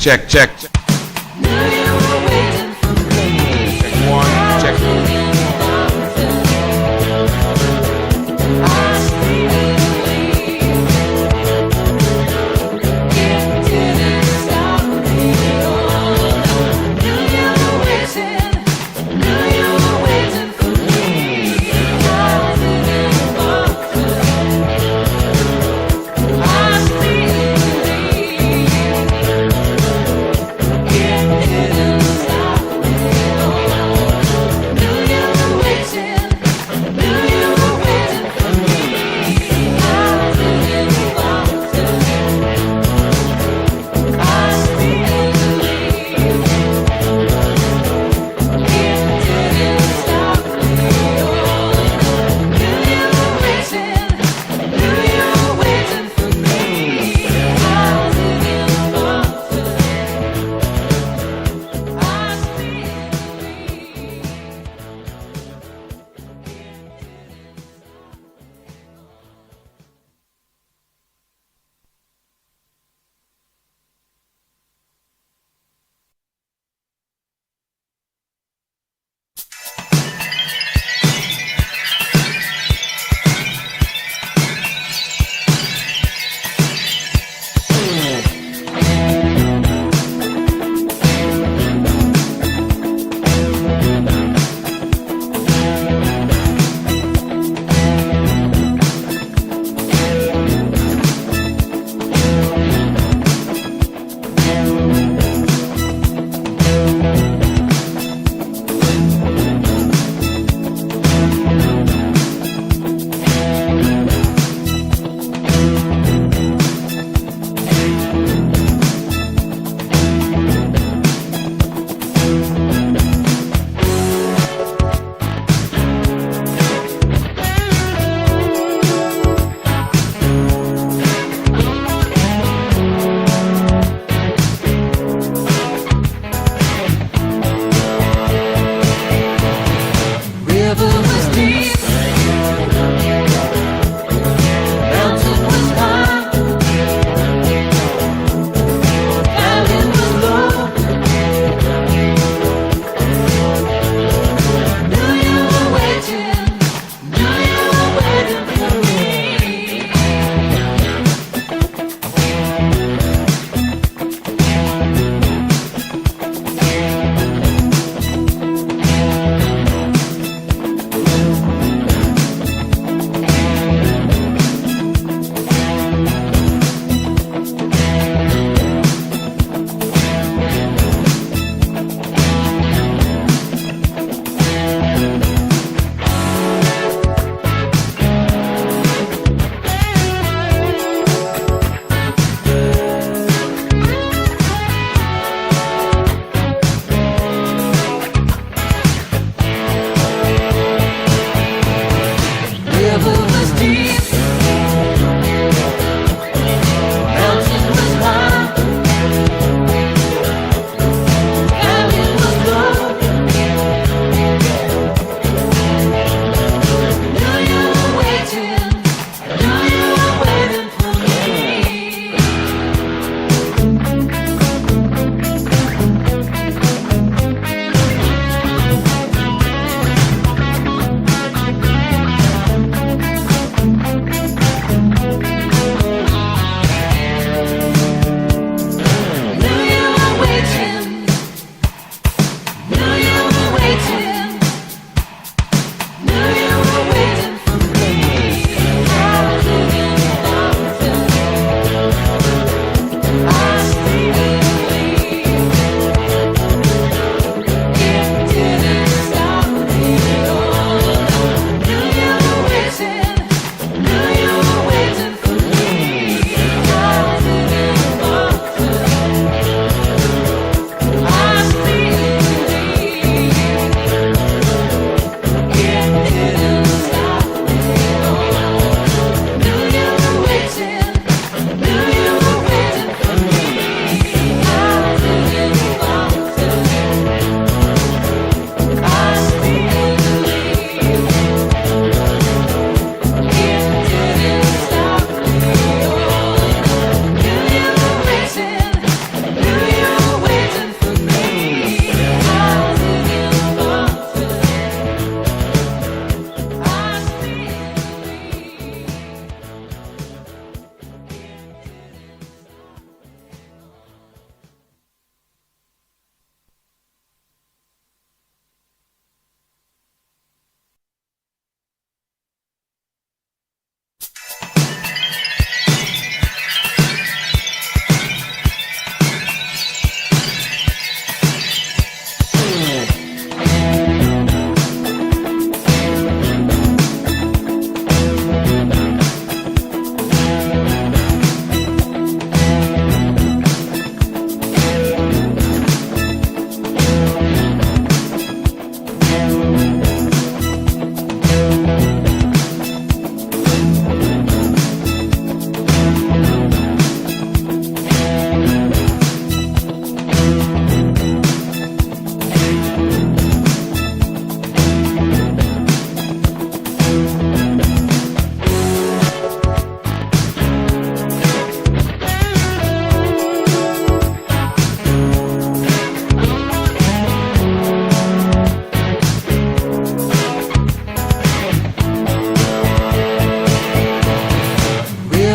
check. Check one, check. Yeah.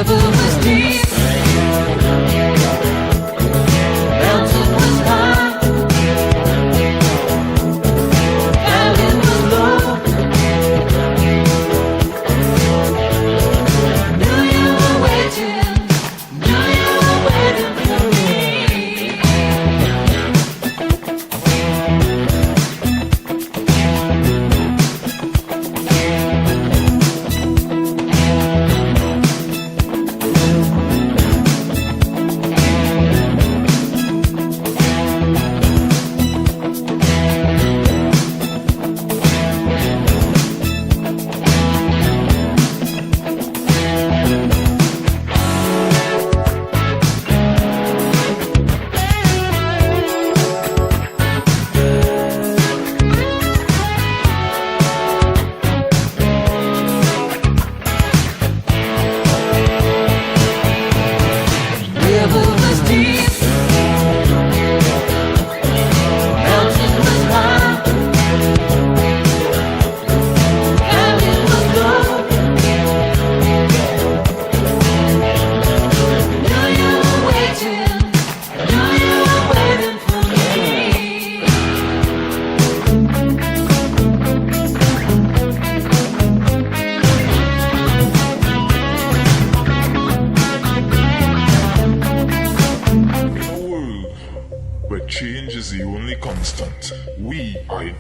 river was deep, mountain was high, valley was low. Knew you were waiting for me.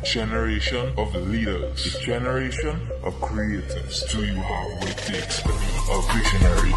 Generation of leaders, the generation of creators. Do you have what it takes to be a visionary?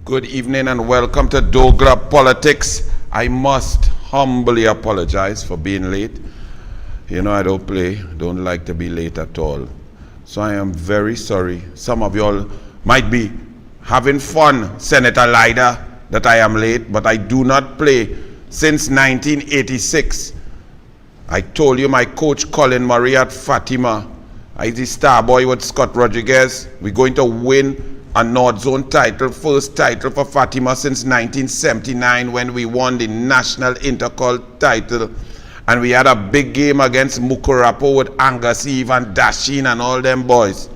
Good evening and welcome to douglAR Politics. I must humbly apologize for being late. You know I don't like to be late at all. So I am very sorry. Some of y'all might be having fun, Senator Leader, that I am late, but I do not play since 1986. I told you my coach Colin Murray at Fatima. I the star boy with Scott Rodriguez. We're going to win a North Zone title, first title for Fatima since 1979 when we won the National Intercol title. And we had a big game against Mukurapo with Angus Eve and Dashin and all them boys.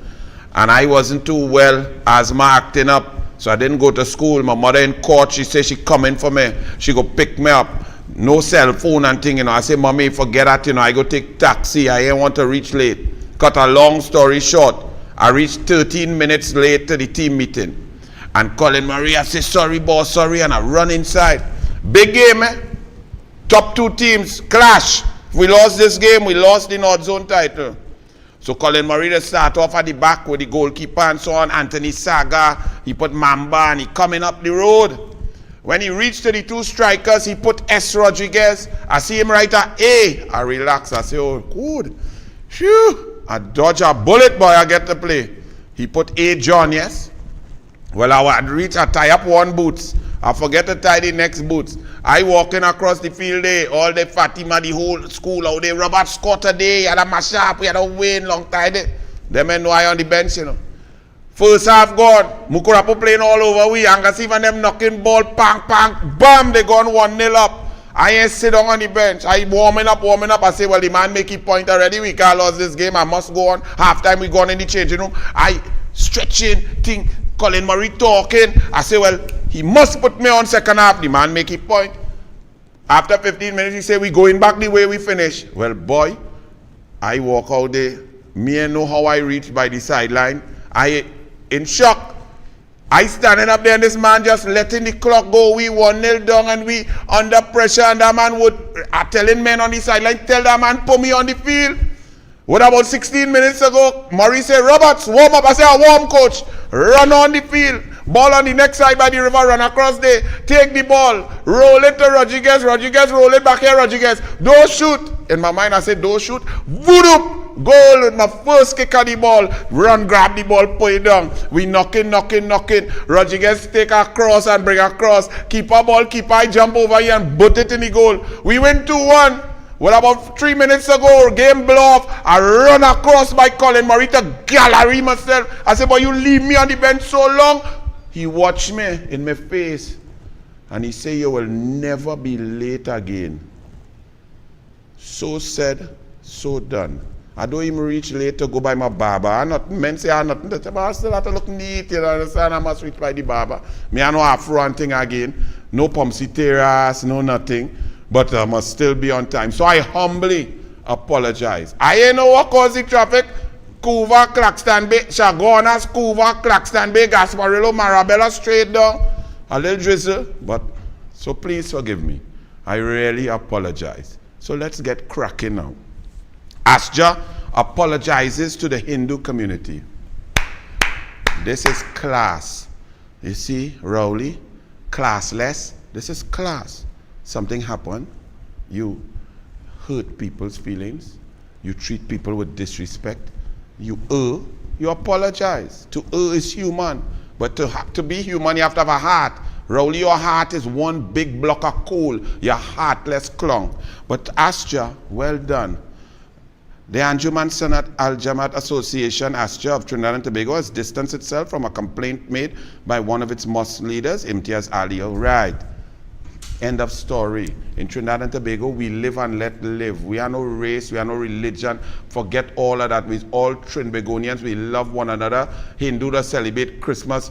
And I wasn't too well, asthma acting up, so I didn't go to school. My mother in court, she said she coming for me. She go pick me up. No cell phone and thing, you know. I say, Mommy, forget that, you know. I go take taxi. I ain't want to reach late. Cut a long story short, I reached 13 minutes late to the team meeting. And Colin Maria says, sorry, boss, sorry, and I run inside. Big game, eh? Top two teams clash. If we lost this game, we lost the North Zone title. So Colin Murray start off at the back with the goalkeeper and so on. Anthony Saga, he put Mamba and he coming up the road. When he reached to the two strikers, he put S. Rodriguez. I see him right at A. I relax. I say, oh, good. Phew. I dodge a bullet, boy, I get to play. He put A. John, yes. Well, I had reached, I tie up one boots. I forget to tie the next boots. I walking across the field there, all the Fatima, the whole school out there. Robert Scott today, had a mash up, we had a win, long time there. Them men know I on the bench, you know. First half gone, Mukurapo playing all over we, Angus Eve and them knocking ball, pang, pang, bam, they gone 1-0 up. I ain't sit down on the bench. I warming up. I say, well, the man make it point already. We can't lose this game. I must go on. Halftime, we gone in the changing room. I stretching, think, Colin Murray talking. I say, well, he must put me on second half. The man make it point. After 15 minutes, he say, we going back the way we finish. Well, boy, I walk out there. Me and know how I reach by the sideline. I in shock. I standing up there and this man just letting the clock go. We 1-0 down and we under pressure and that man would telling men on the sideline, tell that man put me on the field. What about 16 minutes ago, Murray said, Roberts, warm up. I said, I warm, coach. Run on the field. Ball on the next side by the river, run across there. Take the ball. Roll it to Rodriguez. Rodriguez, roll it back here, Rodriguez. Don't shoot. In my mind, I said, don't shoot. Voodoo. Goal with my first kick of the ball. Run, grab the ball, put it down. We knocking. Rodriguez take a cross and bring a cross. Keeper ball, keeper jump over here and put it in the goal. We win 2-1. Well, about 3 minutes ago, game blow off. I run across by Colin Murray to gallery myself. I said, boy, you leave me on the bench so long. He watched me in my face. And he said, you will never be late again. So said, so done. I don't even reach late to go by my barber. I not men say I nothing to tell, but I still have to look neat, you understand? I must reach by the barber. Me I no afro and thing again. No pumpsy terrace, no nothing. But I must still be on time. So I humbly apologize. I ain't know what caused the traffic. Couva, Claxton Bay, Chagonas, Couva, Claxton Bay, Gasparillo, Marabella, straight down. A little drizzle, but so please forgive me. I really apologize. So let's get cracking now. Asja apologizes to the Hindu community. This is class. You see, Rowley, classless. This is class. Something happened. You hurt people's feelings. You treat people with disrespect. You err. You apologize. To err is human. But to be human, you have to have a heart. Rowley, your heart is one big block of coal. Your heartless clown. But Asja, well done. The Anjuman Sanat Al-Jamaat Association, Asja of Trinidad and Tobago, has distanced itself from a complaint made by one of its mosque leaders, Imtiaz Ali. Right. End of story. In Trinidad and Tobago, we live and let live. We are no race, we are no religion. Forget all of that. We're all Trinbagonians. We love one another. Hindu that celebrate Christmas,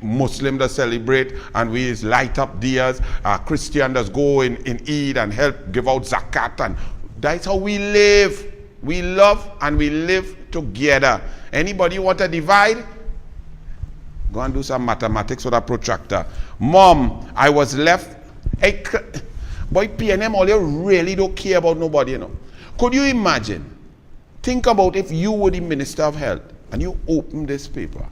Muslim that celebrate, and we light up diyas. Christian that go in Eid and help give out zakat. And that's how we live. We love and we live together. Anybody want to divide? Go and do some mathematics with a protractor. Mom, I was left. Hey, boy, PNM, all you really don't care about nobody, you know. Could you imagine? Think about if you were the Minister of Health and you open this paper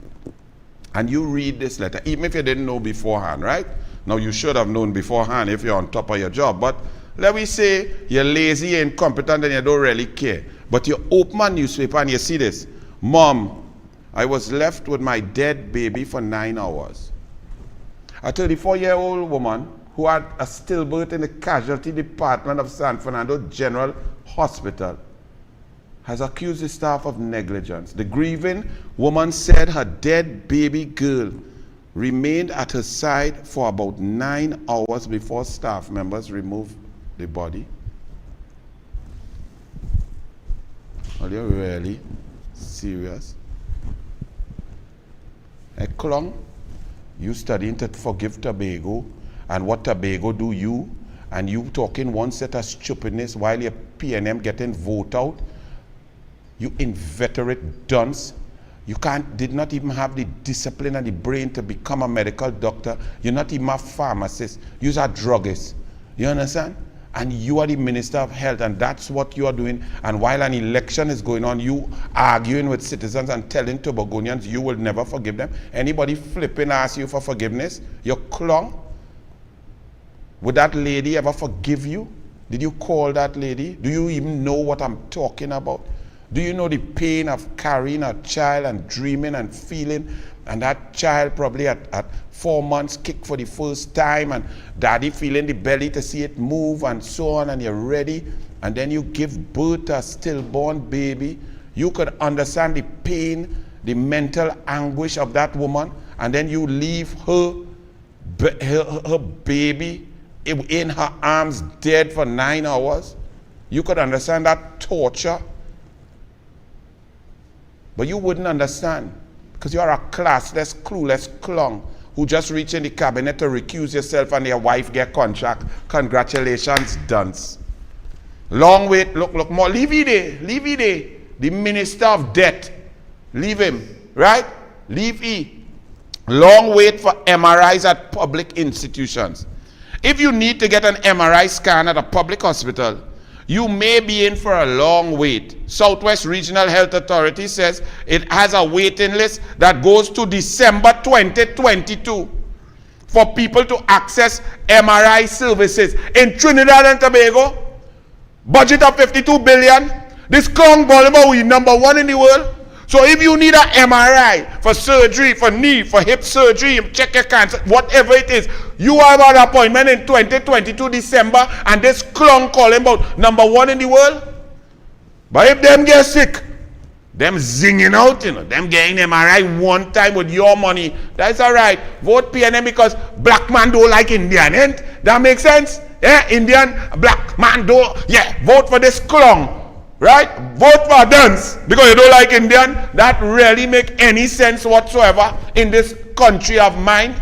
and you read this letter, even if you didn't know beforehand, right? Now, you should have known beforehand if you're on top of your job. But let me say you're lazy, you're incompetent, and you don't really care. But you open a newspaper and you see this. Mom, I was left with my dead baby for 9 hours. A 34-year-old woman who had a stillbirth in the casualty department of San Fernando General Hospital has accused the staff of negligence. The grieving woman said her dead baby girl remained at her side for about 9 hours before staff members removed the body. Are you really serious? Eklong, you studying to forgive Tobago, and what Tobago do you, and you talking one set of stupidness while your PNM getting vote out? You inveterate dunce. You did not even have the discipline and the brain to become a medical doctor. You're not even a pharmacist. You're a druggist. You understand? And you are the Minister of Health, and that's what you are doing. And while an election is going on, you arguing with citizens and telling Tobagonians you will never forgive them. Anybody flipping ask you for forgiveness? You're clung. Would that lady ever forgive you? Did you call that lady? Do you even know what I'm talking about? Do you know the pain of carrying a child and dreaming and feeling, and that child probably at 4 months kicked for the first time, and daddy feeling the belly to see it move and so on, and you're ready, and then you give birth to a stillborn baby? You could understand the pain, the mental anguish of that woman, and then you leave her baby in her arms dead for 9 hours. You could understand that torture. But you wouldn't understand because you are a classless, clueless clown who just reached in the cabinet to recuse yourself and your wife get contract. Congratulations, dunce. Long wait, look more. Leave it there. The Minister of Death. Leave him, right? Leave he. Long wait for MRIs at public institutions. If you need to get an MRI scan at a public hospital, you may be in for a long wait. Southwest Regional Health Authority says it has a waiting list that goes to December 2022 for people to access MRI services. In Trinidad and Tobago, budget of 52 billion. This Kong Bolivar, we number 1 in the world. So if you need an MRI for surgery, for knee, for hip surgery, check your cancer, whatever it is, you have an appointment in 2022 December, and this clown calling about number 1 in the world. But if them get sick, them zinging out, them getting MRI one time with your money, that's all right. Vote PNM because black man don't like Indian, ain't that make sense? Yeah, Indian, black man don't, yeah, vote for this clown. Right? Vote for dance because you don't like Indian. That really make any sense whatsoever in this country of mine.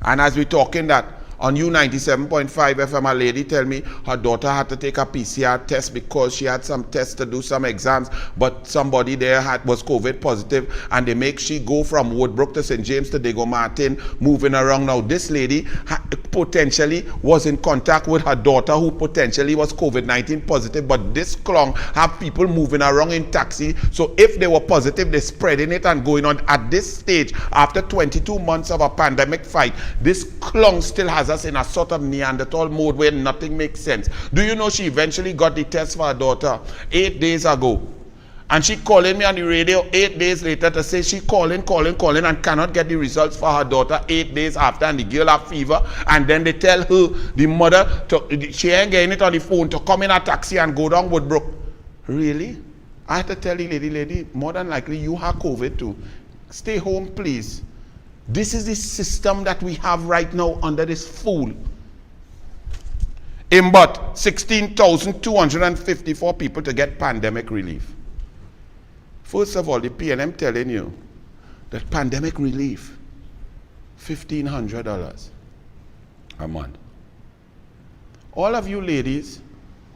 And as we're talking that, on U97.5 FM, a lady tell me her daughter had to take a PCR test because she had some tests to do some exams, but somebody there was COVID positive, and they make she go from Woodbrook to St. James to Diego Martin, moving around. Now, this lady potentially was in contact with her daughter who potentially was COVID-19 positive, but this clown have people moving around in taxi. So if they were positive, they're spreading it and going on. At this stage, after 22 months of a pandemic fight, this clown still has us in a sort of Neanderthal mode where nothing makes sense. Do you know she eventually got the test for her daughter 8 days ago? And she calling me on the radio 8 days later to say she calling and cannot get the results for her daughter 8 days after, and the girl have fever. And then they tell her, the mother, she ain't getting it on the phone, to come in a taxi and go down Woodbrook. Really? I had to tell the lady, more than likely you have COVID too. Stay home, please. This is the system that we have right now under this fool. But 16,254 people to get pandemic relief. First of all, the PNM telling you that pandemic relief, $1,500 a month. All of you ladies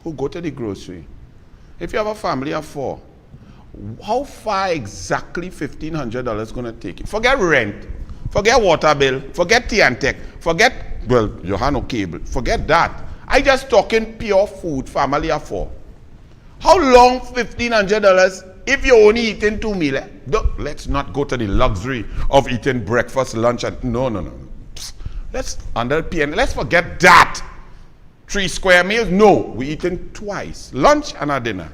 who go to the grocery, if you have a family of 4, how far exactly $1,500 going to take you? Forget rent. Forget water bill, forget tea and tech, forget, well, you have no cable, forget that. I just talking pure food, family of 4. How long $1,500 if you're only eating 2 meals? Let's not go to the luxury of eating breakfast, lunch, and no. Let's, under PN, let's forget that. 3 square meals, no, we're eating twice, lunch and a dinner.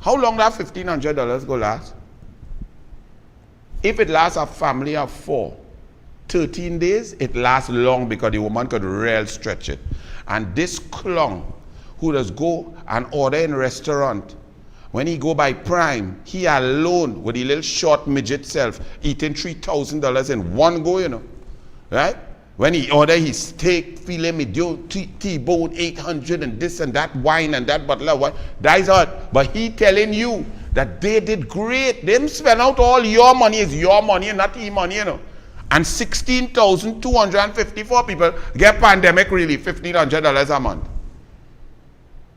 How long that $1,500 go last? If it lasts a family of 4, 13 days, it lasts long because the woman could really stretch it. And this clown who does go and order in restaurant, when he go by Prime, he alone with the little short midget self eating $3,000 in one go, right? When he order his steak, filet mignon, T-bone, 800 and this and that, wine and that bottle of wine, that is hard. But he telling you that they did great. Them spend out all your money, is your money and not his money, And 16,254 people get pandemic relief, $1,500 a month.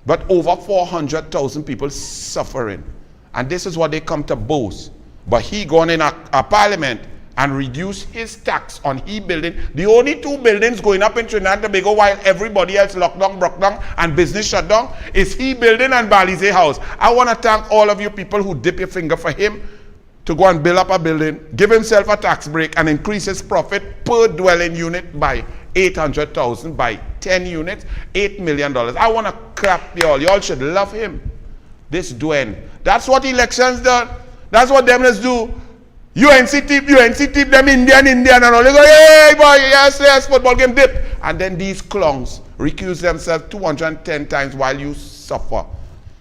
But over 400,000 people suffering. And this is what they come to boast. But he gone in a parliament and reduce his tax on he building. The only 2 buildings going up in Trinidad and Tobago while everybody else locked down, broke down, and business shut down is he building and Balize House. I want to thank all of you people who dip your finger for him to go and build up a building, give himself a tax break, and increase his profit per dwelling unit by 800,000 by 10 units, $8 million. I want to clap y'all. Y'all should love him. This Dwayne. That's what elections done. That's what them let's do. UNC tip, them Indian, and all. They go, hey boy, yes, football game dip. And then these clowns recuse themselves 210 times while you suffer.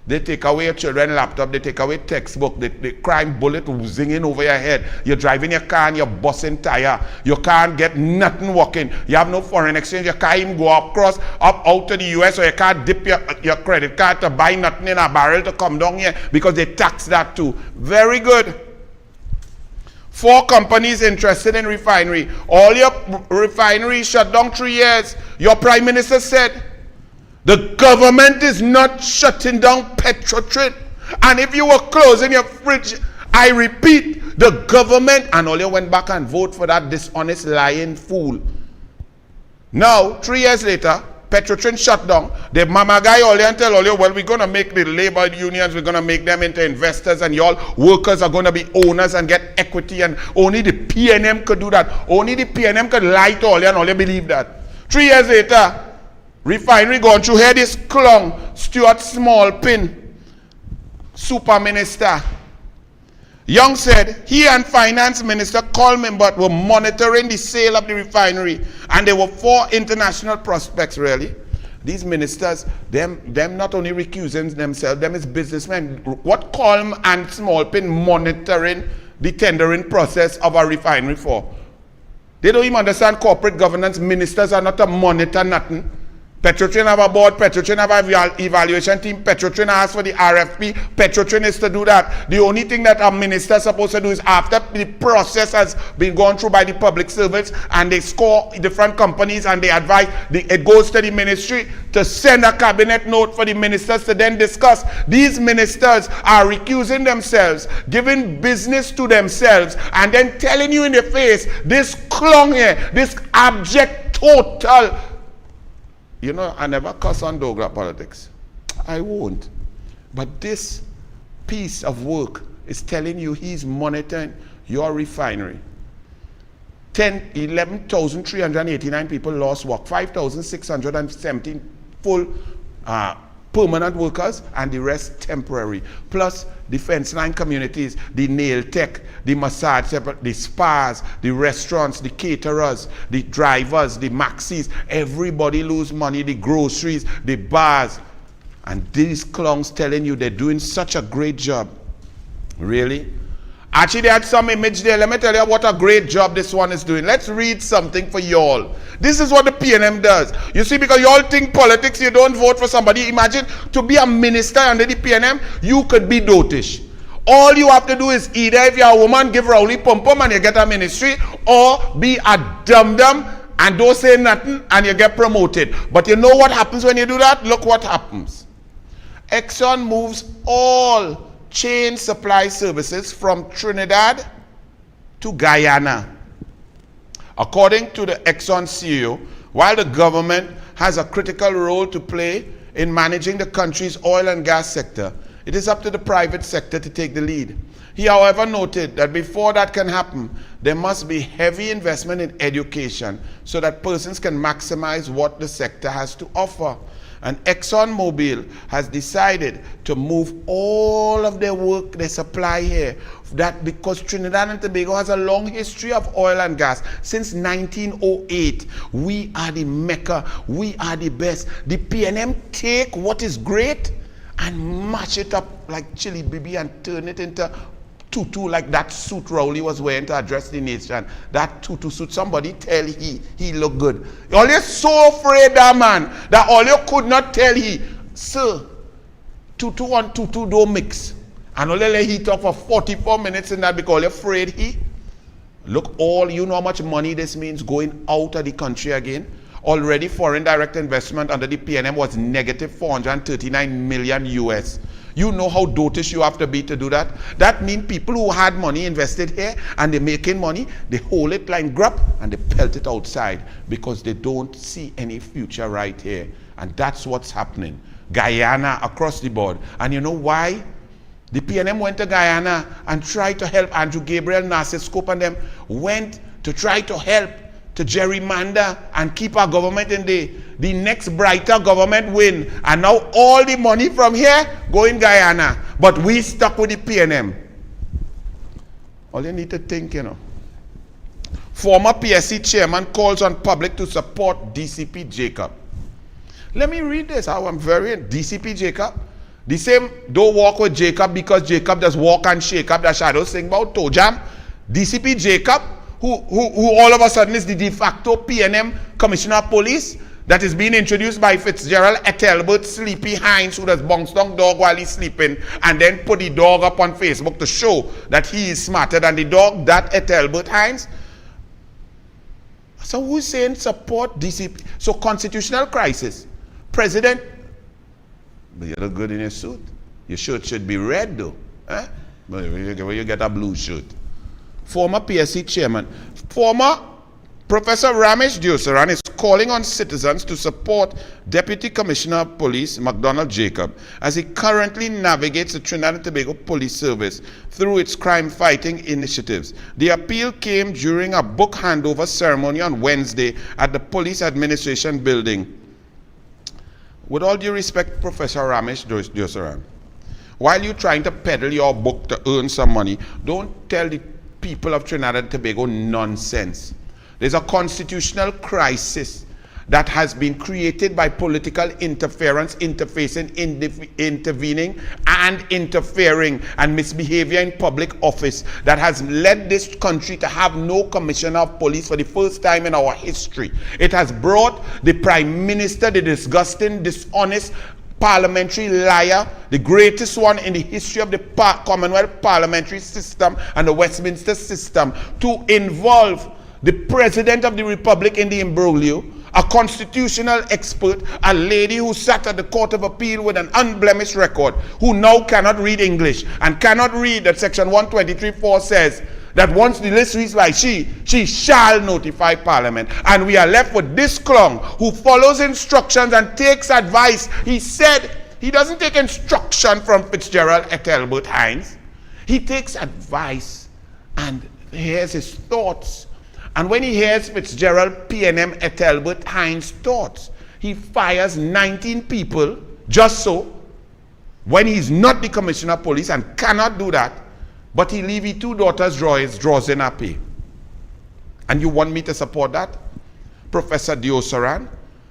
They take away your children's laptop, they take away textbook, they crime bullet zinging over your head. You're driving your car and you're busting tire. You can't get nothing working. You have no foreign exchange. You can't even go up out to the US, or you can't dip your credit card to buy nothing in a barrel to come down here because they tax that too. Very good. 4 companies interested in refinery. All your refineries shut down 3 years. Your prime minister said, the government is not shutting down Petrotrin. And if you were closing your fridge, I repeat, the government, and all you went back and vote for that dishonest lying fool. Now, 3 years later, Petrotrin shut down. The mama guy all and tell all you, well, we're going to make the labor unions, we're going to make them into investors, and y'all workers are going to be owners and get equity, and only the PNM could do that. Only the PNM could lie to all you, and all you believe that. 3 years later, Refinery gone through here, this clown, Stuart Smallpin, super minister. Young said he and finance minister Coleman but were monitoring the sale of the refinery, and there were 4 international prospects really. These ministers, them not only recusing themselves, them is businessmen. What Coleman and Smallpin monitoring the tendering process of a refinery for? They don't even understand corporate governance. Ministers are not to monitor nothing. Petrotrin have a board, Petrotrin have an evaluation team, Petrotrin asks for the RFP, Petrotrin is to do that. The only thing that a minister is supposed to do is after the process has been gone through by the public servants and they score different companies and they advise, it goes to the ministry to send a cabinet note for the ministers to then discuss. These ministers are recusing themselves, giving business to themselves, and then telling you in the face, this clung here, this abject total. You know, I never cuss on douglAR politics. I won't. But this piece of work is telling you he's monitoring your refinery. 11,389 people lost work, 5,617 full permanent workers, and the rest temporary. Plus the fence line communities, the nail tech, the massage, the spas, the restaurants, the caterers, the drivers, the maxis, everybody lose money, the groceries, the bars. And these clowns telling you they're doing such a great job. Really? Actually, they had some image there. Let me tell you what a great job this one is doing. Let's read something for y'all. This is what the PNM does. You see, because y'all think politics, you don't vote for somebody. Imagine to be a minister under the PNM, you could be dotish. All you have to do is either if you're a woman, give Rowley pum-pum and you get a ministry, or be a dum-dum and don't say nothing and you get promoted. But you know what happens when you do that? Look what happens. Exxon moves all chain supply services from Trinidad to Guyana. According to the Exxon CEO, while the government has a critical role to play in managing the country's oil and gas sector, it is up to the private sector to take the lead. He, however, noted that before that can happen, there must be heavy investment in education so that persons can maximize what the sector has to offer. And ExxonMobil has decided to move all of their work, their supply here, that because Trinidad and Tobago has a long history of oil and gas. Since 1908, we are the Mecca, we are the best. The PNM take what is great and mash it up like chili bibi and turn it into tutu, like that suit Rowley was wearing to address the nation. That tutu suit, somebody tell he look good. All you so afraid that man, that all you could not tell he, sir, tutu and tutu don't mix. And only let he talk for 44 minutes in that because you're afraid he. Look, all you know how much money this means going out of the country again. Already foreign direct investment under the PNM was negative 439 million US. You know how dotish you have to be to do that? That means people who had money invested here and they're making money, they hold it like grub and they pelt it outside because they don't see any future right here. And that's what's happening. Guyana across the board. And you know why? The PNM went to Guyana and tried to help. Andrew Gabriel, Nasir Scope and them went to try to help to gerrymander and keep our government in the next brighter government win. And now all the money from here go in Guyana. But we stuck with the PNM. All you need to think, you know. Former PSC chairman calls on public to support DCP Jacob. Let me read this. How I'm very DCP Jacob. The same, don't walk with Jacob because Jacob does walk and shake up the shadows, sing about toe jam. DCP Jacob, who all of a sudden is the de facto PNM Commissioner of Police that is being introduced by Fitzgerald Ethelbert Sleepy Hines, who does bounce down dog while he's sleeping and then put the dog up on Facebook to show that he is smarter than the dog, that Ethelbert Hines. So who's saying support DCP? So constitutional crisis. President, but you look good in your suit. Your shirt should be red though. Eh? But where you get a blue shirt. Former PSC chairman, former Professor Ramesh Diosaran is calling on citizens to support Deputy Commissioner of Police McDonald Jacob as he currently navigates the Trinidad and Tobago Police Service through its crime-fighting initiatives. The appeal came during a book handover ceremony on Wednesday at the Police Administration Building. With all due respect, Professor Ramesh Josaran, while you're trying to peddle your book to earn some money, don't tell the people of Trinidad and Tobago nonsense. There's a constitutional crisis that has been created by political interference, interfacing, intervening, and interfering, and misbehavior in public office that has led this country to have no commissioner of police for the first time in our history. It has brought the Prime Minister, the disgusting, dishonest, parliamentary liar, the greatest one in the history of the Commonwealth parliamentary system and the Westminster system, to involve the President of the Republic in the imbroglio, a constitutional expert, a lady who sat at the Court of Appeal with an unblemished record, who now cannot read English and cannot read that Section 123(4) says that once the list reads by she shall notify Parliament. And we are left with this clown who follows instructions and takes advice. He said he doesn't take instruction from Fitzgerald et Albert Hines. He takes advice and hears his thoughts. And when he hears Fitzgerald, PNM et Albert Hines' thoughts, he fires 19 people just so, when he's not the Commissioner of Police and cannot do that, but he leave his two daughters draws in a pay. And you want me to support that, Professor Diosaran?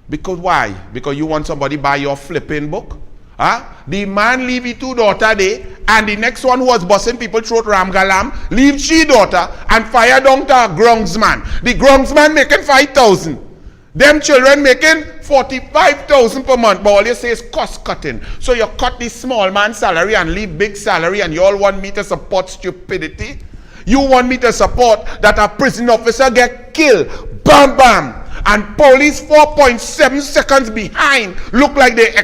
Because why? Because you want somebody buy your flipping book? Huh? The man leave his two daughters there, and the next one who was busting people throat Ramgalam, leave she daughter and fire down to a groundsman. The groundsman making 5,000. Them children making 45,000 per month, but all you say is cost cutting. So you cut the small man's salary and leave big salary, and you all want me to support stupidity? You want me to support that a prison officer get killed, bam bam, and police 4.7 seconds behind look like they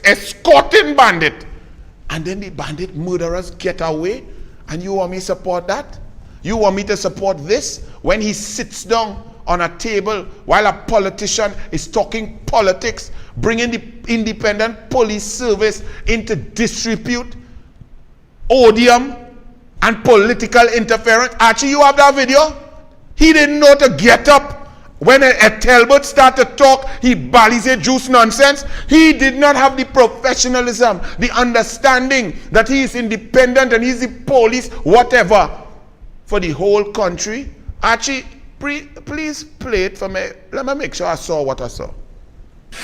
escorting bandit, and then the bandit murderers get away, and you want me to support that? You want me to support this when he sits down on a table while a politician is talking politics, bringing the independent police service into disrepute, odium, and political interference? Archie, you have that video? He didn't know to get up. When a Talbot started to talk, he ballies a juice nonsense. He did not have the professionalism, the understanding that he is independent and he's the police, whatever, for the whole country. Archie, please play it for me. Let me make sure I saw what I saw.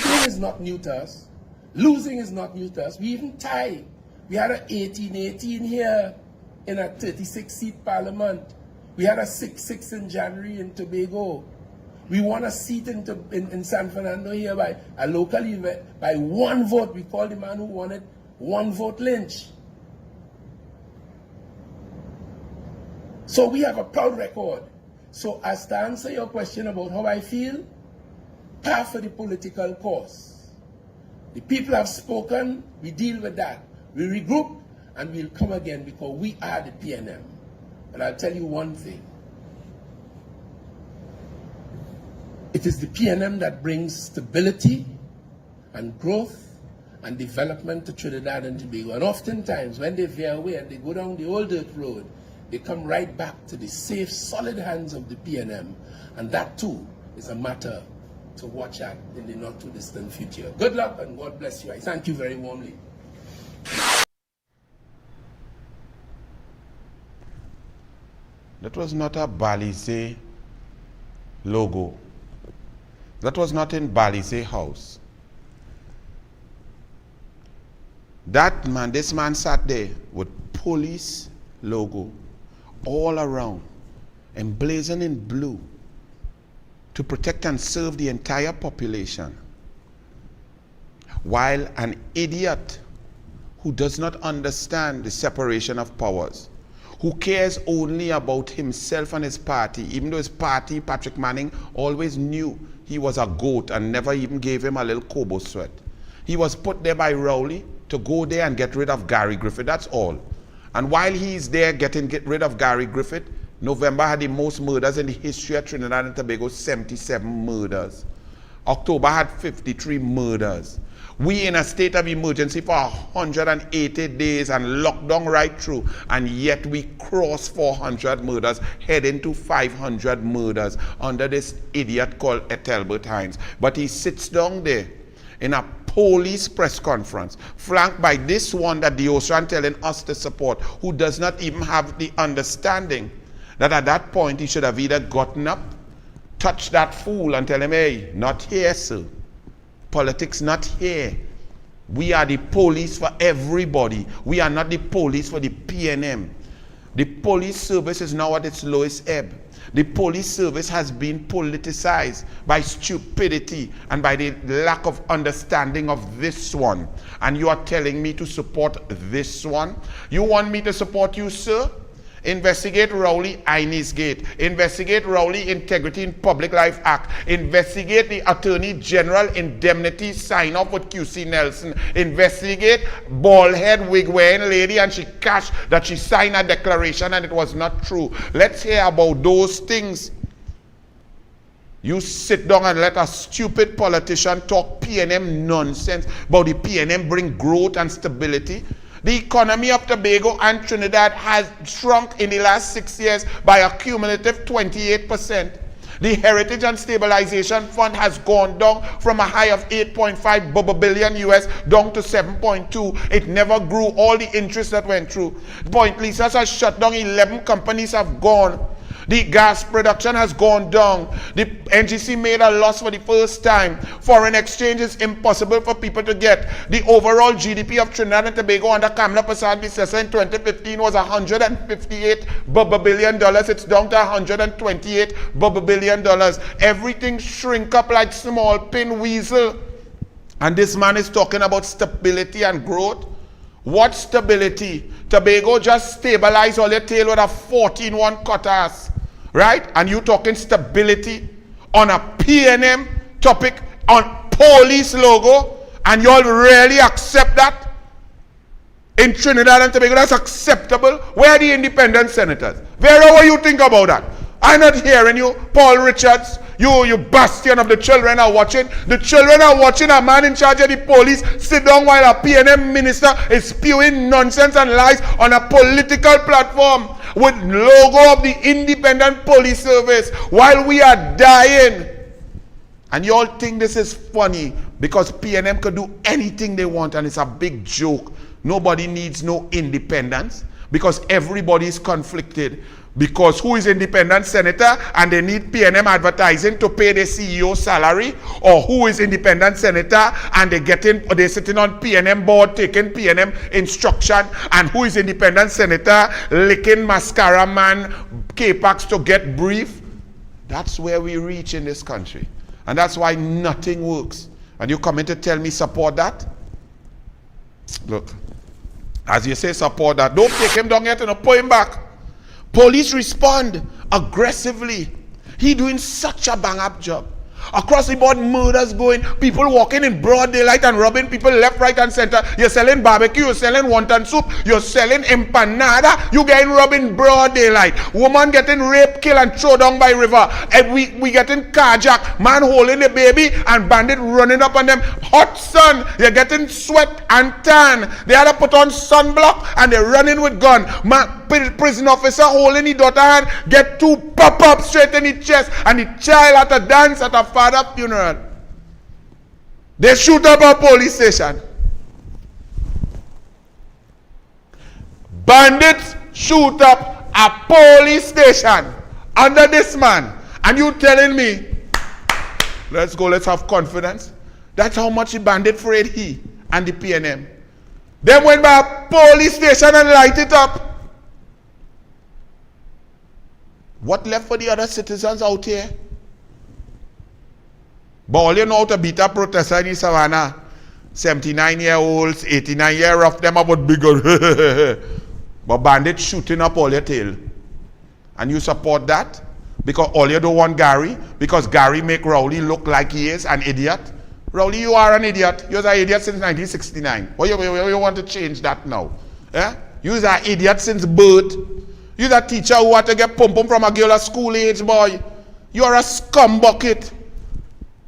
Winning is not new to us. Losing is not new to us. We even tied. We had an 18-18 here in a 36-seat parliament. We had a 6-6 in January in Tobago. We won a seat in San Fernando here by a local event, by one vote. We called the man who won it one vote Lynch. So we have a proud record. So as to answer your question about how I feel, par for the political cause. The people have spoken, we deal with that. We regroup and we'll come again because we are the PNM. And I'll tell you one thing. It is the PNM that brings stability and growth and development to Trinidad and Tobago. And oftentimes when they veer away and they go down the old dirt road, they come right back to the safe, solid hands of the PNM. And that too is a matter to watch at in the not too distant future. Good luck and God bless you. I thank you very warmly. That was not a Balize logo. That was not in Balize house. That man, this man sat there with police logo all around, emblazoned in blue, to protect and serve the entire population. While an idiot who does not understand the separation of powers, who cares only about himself and his party, even though his party, Patrick Manning, always knew he was a goat and never even gave him a little Kobo sweat. He was put there by Rowley to go there and get rid of Gary Griffith, that's all. And while he's there get rid of Gary Griffith, November had the most murders in the history of Trinidad and Tobago, 77 murders. October had 53 murders. We in a state of emergency for 180 days and lockdown right through, and yet we cross 400 murders, heading to 500 murders under this idiot called Ethelbert Hines. But he sits down there in a police press conference, flanked by this one that the Ocean telling us to support, who does not even have the understanding that at that point he should have either gotten up, touched that fool and tell him, hey, not here, sir. Politics not here. We are the police for everybody. We are not the police for the PNM. The police service is now at its lowest ebb. The police service has been politicized by stupidity and by the lack of understanding of this one. And you are telling me to support this one? You want me to support you, sir? Investigate Rowley Inez Gate. Investigate Rowley Integrity in Public Life Act. Investigate the Attorney General indemnity sign off with QC Nelson. Investigate bald head wig wearing lady and she cashed that she signed a declaration and it was not true. Let's hear about those things. You sit down and let a stupid politician talk PNM nonsense about the PNM bring growth and stability. The economy of Tobago and Trinidad has shrunk in the last 6 years by a cumulative 28%. The Heritage and Stabilization Fund has gone down from a high of 8.5 billion US down to 7.2. It never grew. All the interest that went through. Point Lisas has shut down. 11 companies have gone. The gas production has gone down. The NGC made a loss for the first time. Foreign exchange is impossible for people to get. The overall GDP of Trinidad and Tobago under Kamla Defense in 2015 was $158 billion. It's down to $128 billion. Everything shrink up like small pin weasel. And this man is talking about stability and growth. What stability? Tobago just stabilized all your tail with a 14-1 cutters. Right? And you talking stability on a PNM topic on police logo, and y'all really accept that? In Trinidad and Tobago, that's acceptable? Where are the independent senators? Wherever you think about that. I'm not hearing you, Paul Richards. You bastion of the children are watching. The children are watching a man in charge of the police sit down while a PNM minister is spewing nonsense and lies on a political platform with logo of the independent police service while we are dying. And you all think this is funny because PNM can do anything they want and it's a big joke. Nobody needs no independence because everybody is conflicted. Because who is independent senator and they need PNM advertising to pay the CEO salary, or who is independent senator and they're sitting on PNM board taking PNM instruction, and who is independent senator licking mascara man K-Pax to get brief. That's where we reach in this country. And that's why nothing works. And you come in to tell me support that? Look, as you say support that, don't take him down yet and pull him back. Police respond aggressively. He doing such a bang-up job. Across the board, murders going, people walking in broad daylight and robbing people left, right, and center. You're selling barbecue, you're selling wonton soup, you're selling empanada, you getting robbed in broad daylight. Woman getting raped, killed, and thrown down by river. And we getting carjacked, man holding the baby, and bandit running up on them. Hot sun, you're getting sweat and tan. They had to put on sunblock, and they're running with gun. Prison officer holding the daughter hand, get two pop-up straight in the chest, and the child at a dance at a father funeral. They shoot up a police station. Bandits shoot up a police station under this man. And you telling me, let's go, let's have confidence. That's how much the bandit afraid he and the PNM. They went by a police station and light it up. What left for the other citizens out here? But all you know how to beat a protester in the savannah. 79-year-olds, 89-year rough them up with bigger. But bandits shooting up all your tail. And you support that? Because all you don't want Gary? Because Gary make Rowley look like he is an idiot? Rowley, you are an idiot. You're an idiot since 1969. Why you want to change that now? Eh? You're an idiot since birth. You're a teacher who want to get pum-pum from a girl at school age, boy. You're a scum bucket.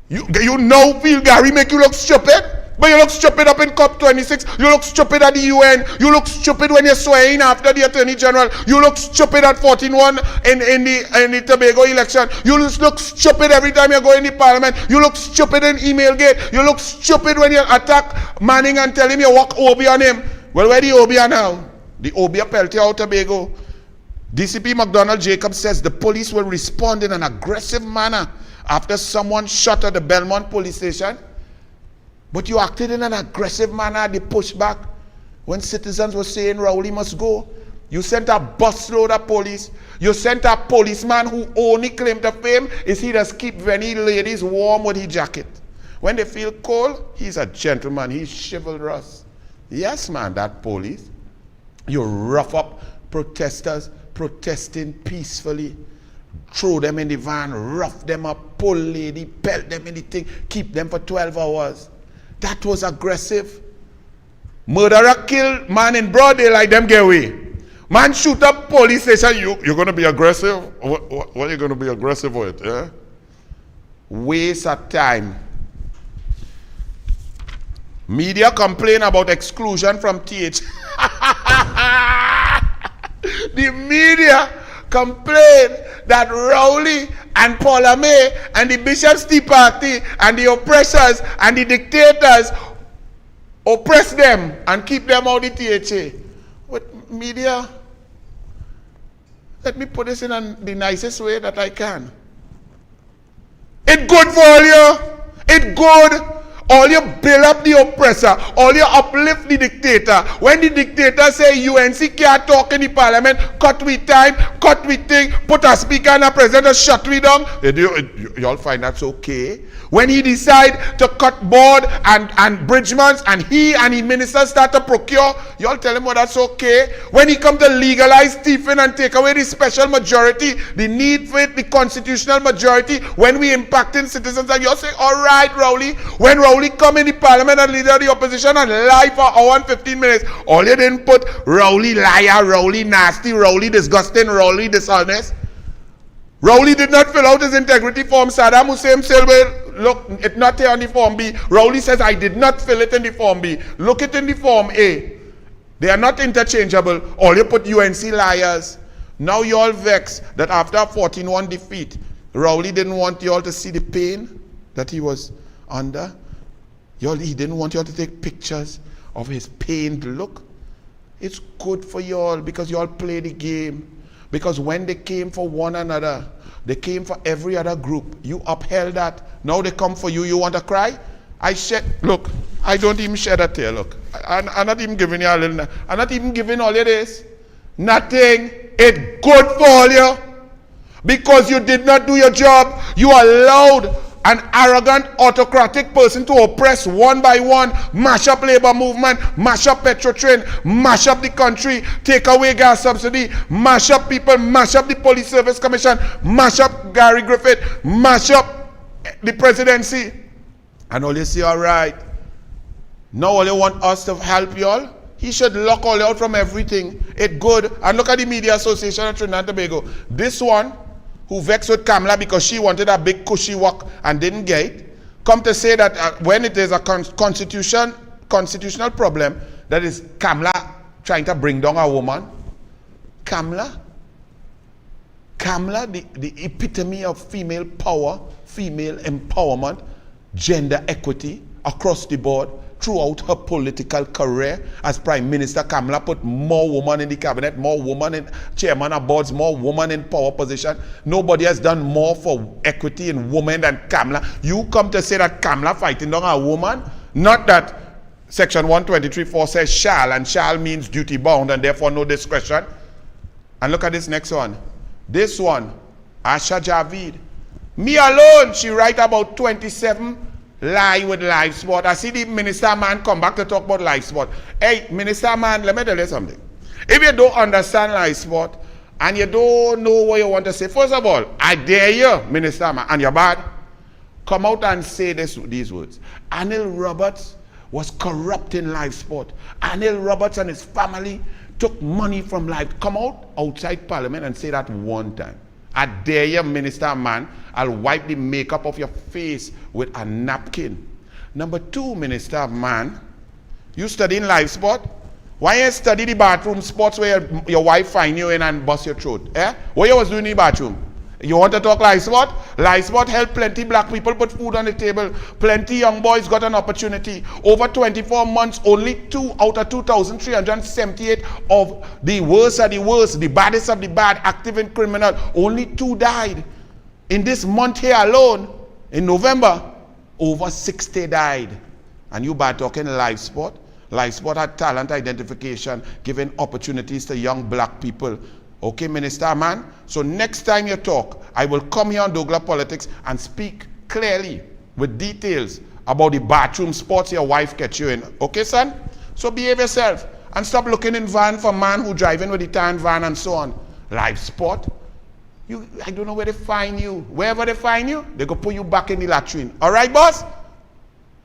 You now feel Gary make you look stupid? But you look stupid up in COP26. You look stupid at the UN. You look stupid when you're swearing after the Attorney General. You look stupid at 14-1 in the Tobago election. You look stupid every time you go in the Parliament. You look stupid in email gate. You look stupid when you attack Manning and tell him you walk OB on him. Well, where the OB are now? The OB are pelting out Tobago. DCP McDonald Jacob says the police will respond in an aggressive manner after someone shot at the Belmont police station. But you acted in an aggressive manner, the pushback, when citizens were saying Rowley must go. You sent a busload of police. You sent a policeman who only claim to fame is he does keep any ladies warm with his jacket. When they feel cold, he's a gentleman, he's chivalrous. Yes, man, that police. You rough up protesters protesting peacefully. Throw them in the van, rough them up, pull lady, pelt them in the thing, keep them for 12 hours. That was aggressive. Murderer kill man in broad daylight, them get away. Man shoot up police station, you're going to be aggressive? What are you going to be aggressive with? Yeah? Waste of time. Media complain about exclusion from TH. The media complain that Rowley and Paula May and the Bishop's Tea Party and the oppressors and the dictators oppress them and keep them out of the THA. But media, let me put this in the nicest way that I can. It's good for all you. It's good. All you build up the oppressor, all you uplift the dictator. When the dictator say UNC can't talk in the parliament, cut with time, cut with thing, put a speaker and a president, shut we down, you all find that's okay. When he decide to cut board and bridgements and he and the ministers start to procure, you all tell him, well, that's okay. When he come to legalize thieving and take away the special majority, the need for it, the constitutional majority, when we impacting citizens, and you all say, all right, Rowley. When Rowley come in the parliament and leader of the opposition and lie for an hour and 15 minutes, all you didn't put Rowley liar, Rowley nasty, Rowley disgusting, Rowley dishonest. Rowley did not fill out his integrity form. Saddam Hussein said, well, look, it's not here on the form B. Rowley says, I did not fill it in the form B. Look it in the form A. They are not interchangeable. All you put UNC liars. Now you all vex that after a 14-1 defeat, Rowley didn't want you all to see the pain that he was under. He didn't want you all to take pictures of his pained look. It's good for you all because you all play the game. Because when they came for one another, they came for every other group. You upheld that. Now they come for you. You want to cry? Look, I don't even shed a tear. Look, I'm not even giving you a little. I'm not even giving all of this. Nothing. It's good for all you. Because you did not do your job. You allowed an arrogant, autocratic person to oppress one by one, mash up labor movement, mash up Petrotrain, mash up the country, take away gas subsidy, mash up people, mash up the Police Service Commission, mash up Gary Griffith, mash up the presidency. And all you say, all right, now all you want us to help you all? He should lock all you out from everything. It's good. And look at the Media Association of Trinidad and Tobago. This one, who vexed with Kamla because she wanted a big cushy walk and didn't get it, come to say that when it is a constitutional problem, that is Kamla trying to bring down a woman. Kamla, the epitome of female power, female empowerment, gender equity across the board, throughout her political career as Prime Minister, Kamla put more women in the cabinet, more women in chairman of boards, more women in power position. Nobody has done more for equity in women than Kamla. You come to say that Kamla fighting down a woman? Not that Section 123.4 says shall, and shall means duty bound and therefore no discretion. And look at this next one. This one, Asha Javid. Me alone, she write about 27 lie with live sport. I see the minister man come back to talk about live sport. Hey, minister man, let me tell you something. If you don't understand live sport and you don't know what you want to say, first of all, I dare you, minister man, and you're bad, come out and say these words. Anil Roberts was corrupting live sport. Anil Roberts and his family took money from live. Come out outside parliament and say that one time. I dare you, Minister Man, I'll wipe the makeup off your face with a napkin. Number 2, Minister Man, you studying live sport? Why you study the bathroom sports where your wife find you in and bust your throat? Eh? What you was doing in the bathroom? You want to talk live sport? Live sport helped plenty black people put food on the table. Plenty young boys got an opportunity. Over 24 months, only 2 out of 2,378 of the worst of the worst, the baddest of the bad, active and criminal, only 2 died. In this month here alone, in November, over 60 died. And you by talking live sport? Live sport had talent identification, giving opportunities to young black people. Okay, Minister Man? So next time you talk, I will come here on douglAR Politics and speak clearly with details about the bathroom sports your wife gets you in. Okay, son? So behave yourself and stop looking in van for man who driving with the tan van and so on. Live sport? I don't know where they find you. Wherever they find you, they go put you back in the latrine. All right, boss?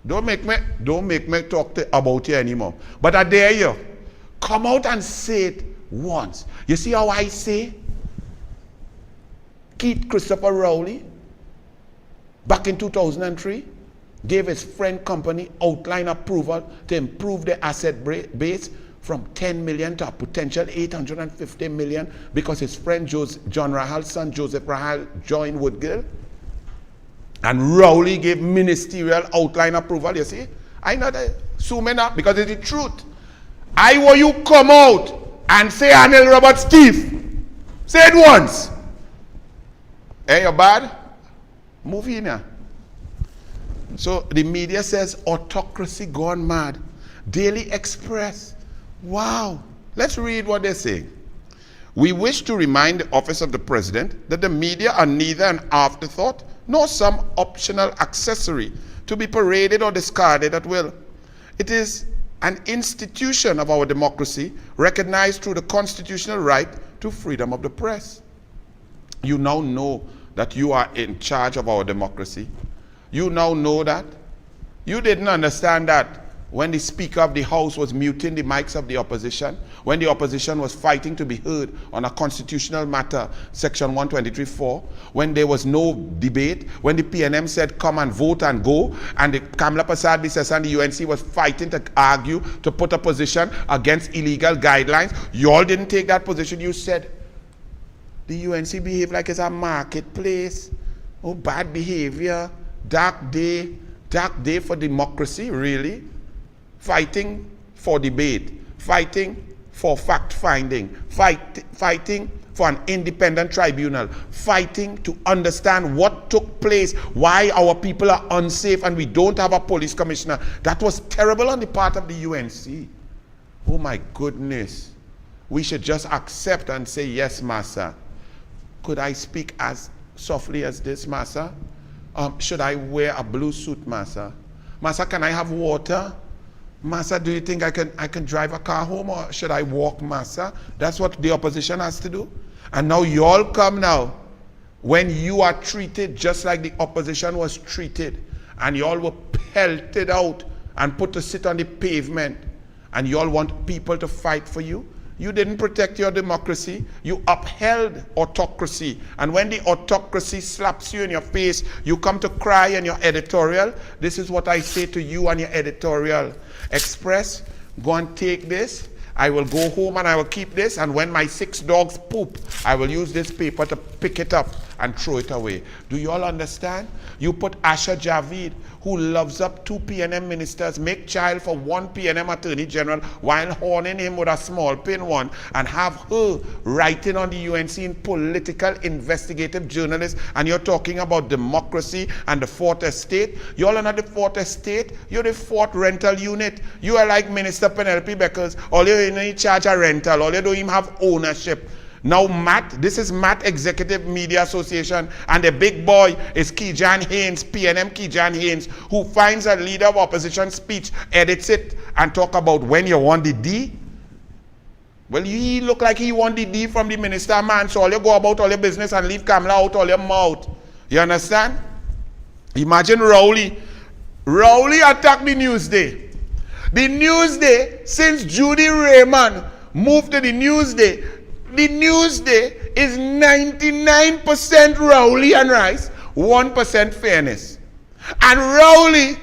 Don't make me talk about you anymore. But I dare you, come out and say it once. You see how I say? Keith Christopher Rowley, back in 2003, gave his friend company outline approval to improve the asset base from 10 million to a potential 850 million because his friend John Rahal's son Joseph Rahal joined Woodgill. And Rowley gave ministerial outline approval. You see? I know that. Sue me now because it's the truth. I want you come out and say Anil Roberts thief. Say it once. Hey, you're bad? Move in here. So the media says autocracy gone mad. Daily Express. Wow. Let's read what they're saying. We wish to remind the office of the president that the media are neither an afterthought nor some optional accessory to be paraded or discarded at will. It is an institution of our democracy recognized through the constitutional right to freedom of the press. You now know that you are in charge of our democracy. You now know that. You didn't understand that when the Speaker of the House was muting the mics of the opposition, when the opposition was fighting to be heard on a constitutional matter, Section 123(4), when there was no debate, when the PNM said come and vote and go, and the Kamla Defense and the UNC was fighting to argue to put a position against illegal guidelines, you all didn't take that position. You said the UNC behaved like it's a marketplace. Oh, bad behavior, dark day for democracy, really? Fighting for debate, fighting for fact-finding, fighting for an independent tribunal, fighting to understand what took place, why our people are unsafe and we don't have a police commissioner. That was terrible on the part of the UNC. Oh my goodness. We should just accept and say, yes, Massa. Could I speak as softly as this, Massa? Should I wear a blue suit, Massa? Massa, can I have water? Massa, do you think I can drive a car home or should I walk, Massa? That's what the opposition has to do. And now you all come now when you are treated just like the opposition was treated and you all were pelted out and put to sit on the pavement and you all want people to fight for you. You didn't protect your democracy. You upheld autocracy. And when the autocracy slaps you in your face, you come to cry in your editorial. This is what I say to you on your editorial. Express, go and take this. I will go home and I will keep this. And when my 6 dogs poop, I will use this paper to pick it up and throw it away. Do you all understand? You put Asha Javid, who loves up 2 PNM ministers, make child for 1 PNM Attorney General while horning him with a small pin one, and have her writing on the UNC in political investigative journalists, and you're talking about democracy and the 4th estate. You all are not the 4th estate. You're the 4th rental unit. You are like Minister Penelope Beckers. All you're in charge of rental. All you don't even have ownership. Now MAT, this is MAT Executive Media Association, and the big boy is Kijan Haynes, PNM Kijan Haynes, who finds a leader of opposition speech, edits it, and talk about when you want the D. Well, he look like he want the D from the minister, man, so all you go about all your business and leave Kamla out all your mouth. You understand? Imagine Rowley. Rowley attacked the Newsday. The Newsday, since Judy Raymond moved to the Newsday is 99% Rowley and Rice, 1% fairness. And Rowley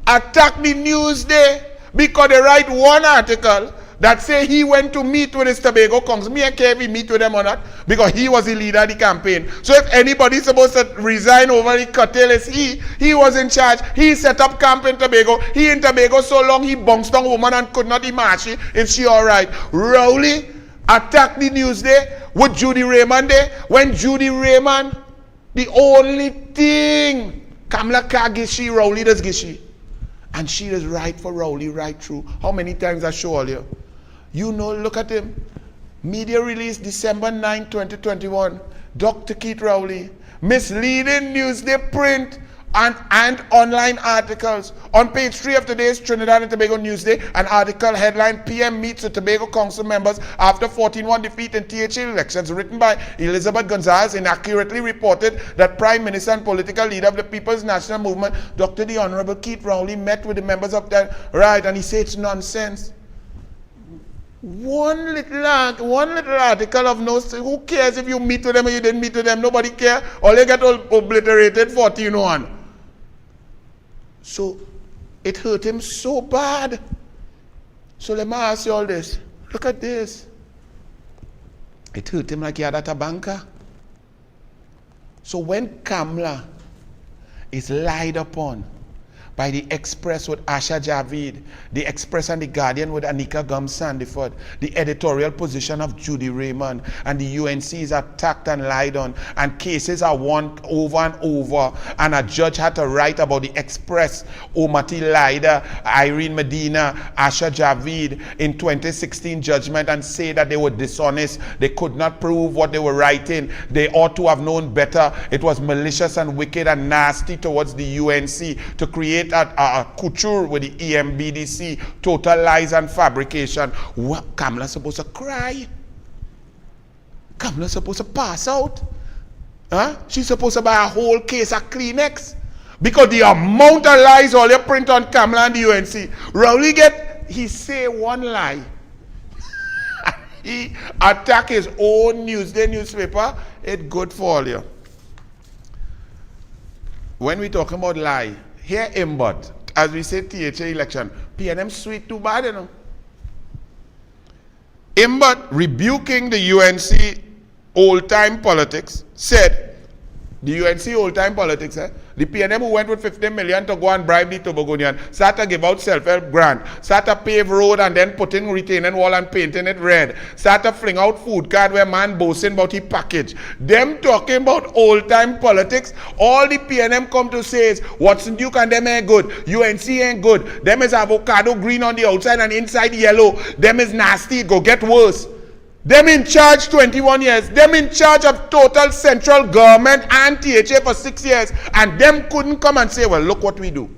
attacked the Newsday because they write one article that say he went to meet with his Tobago Congress. Me and Kevin meet with them or not, because he was the leader of the campaign. So if anybody's supposed to resign over the curtail, it's he was in charge. He set up camp in Tobago. He in Tobago so long he bounced down woman and could not imagine if she all right. Rowley attacked the Newsday with Judy Raymond there. When Judy Raymond, the only thing Kamla can't give she, Rowley does give she. And she is right for Rowley right through. How many times I show all you? You know, look at him. Media release December 9, 2021. Dr. Keith Rowley. Misleading Newsday print and online articles. On page 3 of today's Trinidad and Tobago Newsday, an article headline, PM meets with Tobago Council members after 14-1 defeat in THA elections, written by Elizabeth Gonzalez, inaccurately reported that Prime Minister and political leader of the People's National Movement, Dr. the Honorable Keith Rowley, met with the members of that right, and he said it's nonsense. One little article of no, who cares if you meet with them or you didn't meet with them? Nobody cares. All they get all obliterated 14-1. So it hurt him so bad. So let me ask you all this. Look at this. It hurt him like he had at a banker. So when Kamla is lied upon by the Express with Asha Javid, the Express and the Guardian with Anika Gum Sandiford, the editorial position of Judy Raymond, and the UNC is attacked and lied on, and cases are won over and over, and a judge had to write about the Express, Omati Lida, Irene Medina, Asha Javid in 2016 judgment, and say that they were dishonest, they could not prove what they were writing, they ought to have known better, it was malicious and wicked and nasty towards the UNC to create a couture with the EMBDC, total lies and fabrication. What, Kamla supposed to cry? Kamla supposed to pass out? Huh? She's supposed to buy a whole case of Kleenex? Because the amount of lies all you print on Kamla and the UNC. Rowley he say one lie. He attack his own Newsday newspaper. It's good for all you. When we talk about lie, here Imbot, as we say THA election, PNM sweet too bad, you know. Imbot rebuking the UNC old-time politics said, the UNC old-time politics, the PNM who went with 50 million to go and bribe the Tobagonian, start to give out self-help grant, start to pave road and then putting retaining wall and painting it red, start to fling out food card where man boasting about his package. Them talking about old-time politics, all the PNM come to say is, Watson Duke and them ain't good, UNC ain't good, them is avocado green on the outside and inside yellow, them is nasty, go get worse. Them in charge 21 years. Them in charge of total central government and THA for 6 years. And them couldn't come and say, well, look what we do.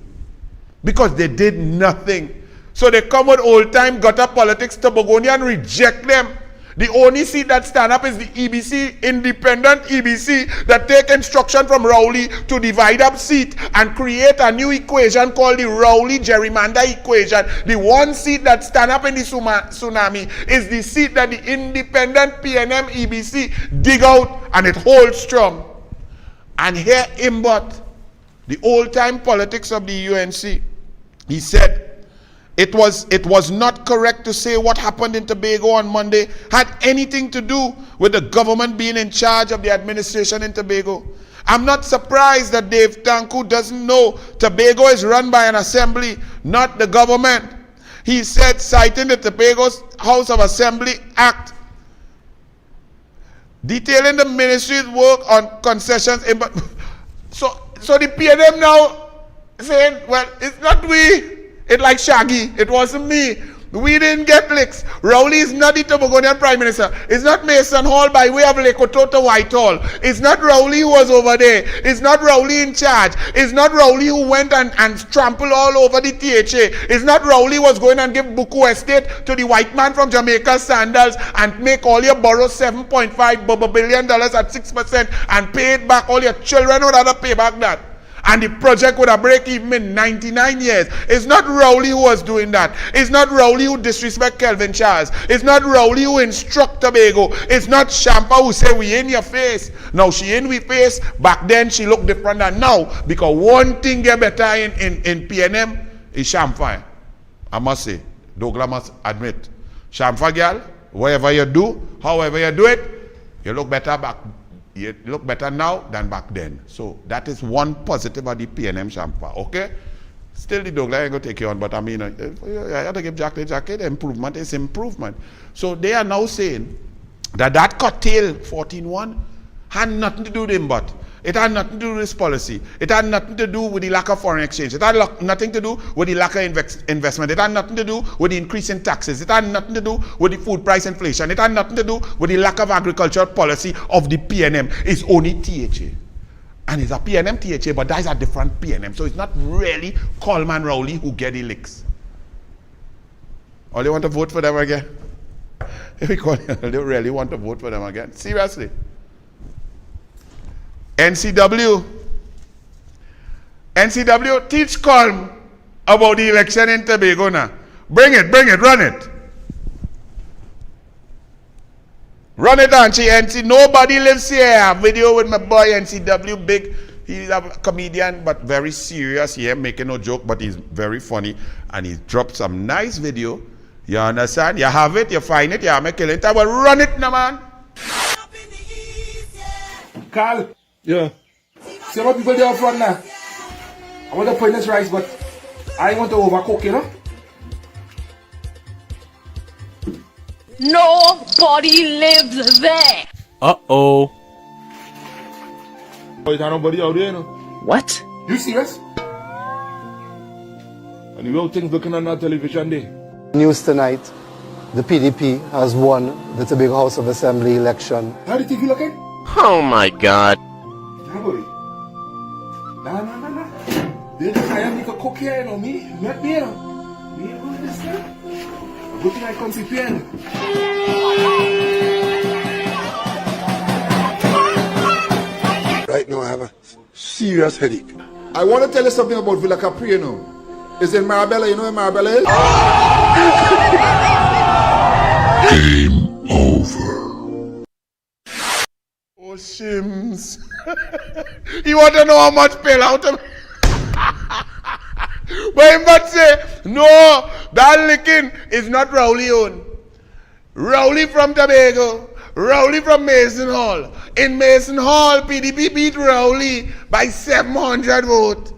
Because they did nothing. So they come with old-time gutter politics, Tobagonian reject them. The only seat that stand up is the EBC, independent EBC, that take instruction from Rowley to divide up seat and create a new equation called the Rowley gerrymander equation. The one seat that stand up in the tsunami is the seat that the independent PNM EBC dig out, and it holds strong. And here Imbot, the old-time politics of the UNC, he said, It was not correct to say what happened in Tobago on Monday had anything to do with the government being in charge of the administration in Tobago. I'm not surprised that Dave Tanku doesn't know Tobago is run by an assembly, not the government. He said, citing the Tobago House of Assembly Act, detailing the ministry's work on concessions. So the PNM now saying, well, it's not we. It's like Shaggy. It wasn't me. We didn't get licks. Rowley is not the Tobagonian Prime Minister. It's not Mason Hall by way of Lekoto to Whitehall. It's not Rowley who was over there. It's not Rowley in charge. It's not Rowley who went and trampled all over the THA. It's not Rowley who was going and give Buku Estate to the white man from Jamaica Sandals and make all your borrow $7.5 billion at 6% and pay it back. All your children would have to pay back that. and the project would have break even in 99 years. It's not Rowley who was doing that. It's not Rowley who disrespect Kelvin Charles. It's not Rowley who instruct Tobago. It's not Shampa who say we in your face. Now she in we face. Back then she looked different than now, because one thing get better in PNM is Shampa. I must say, douglAR must admit. Shampa girl, whatever you do, however you do it, you look better back. You look better now than back then. So that is one positive of the PNM Shampa, okay? Still the douglAR ain't gonna take you on, but I mean, I have to give Jack the jacket. Improvement is improvement. So they are now saying that curtail 14-1 had nothing to do with him, but it had nothing to do with this policy. It had nothing to do with the lack of foreign exchange. It had nothing to do with the lack of investment. It had nothing to do with the increase in taxes. It had nothing to do with the food price inflation. It had nothing to do with the lack of agricultural policy of the PNM. It's only THA. And it's a PNM THA, but that is a different PNM. So it's not really Coleman Rowley who get the licks. All you want to vote for them again? If we call they really want to vote for them again? Seriously. NCW, teach Colm about the election in Tobago now. Bring it, run it. Run it, Anchi, NC. Nobody lives here. Video with my boy NCW, big. He's a comedian, but very serious here, making no joke, but he's very funny. And he dropped some nice video. You understand? You have it, you find it, you have me killing it. But run it now, man. Carl. Yeah. See what people there up front now? I want to put in this rice, but I want to overcook, you know? Nobody lives there. Oh, you got nobody out there, you know? What? You serious? And the way things looking on that television there. News tonight, the PDP has won the Tobago House of Assembly election. How the TV looking? Oh my God. Nobody. Nah. They just I make a cook here, you know, not me, you know. Me ain't doing this, man. Good thing I come prepared. Right now I have a serious headache. I want to tell you something about Villa Capri, you know. It's in Marabella, you know where Marabella is? Game over. Oh, Shims. You want to know how much paid out of me? But he must say, no, that licking is not Rowley own. Rowley from Tobago. Rowley from Mason Hall. In Mason Hall, PDP beat Rowley by 700 votes.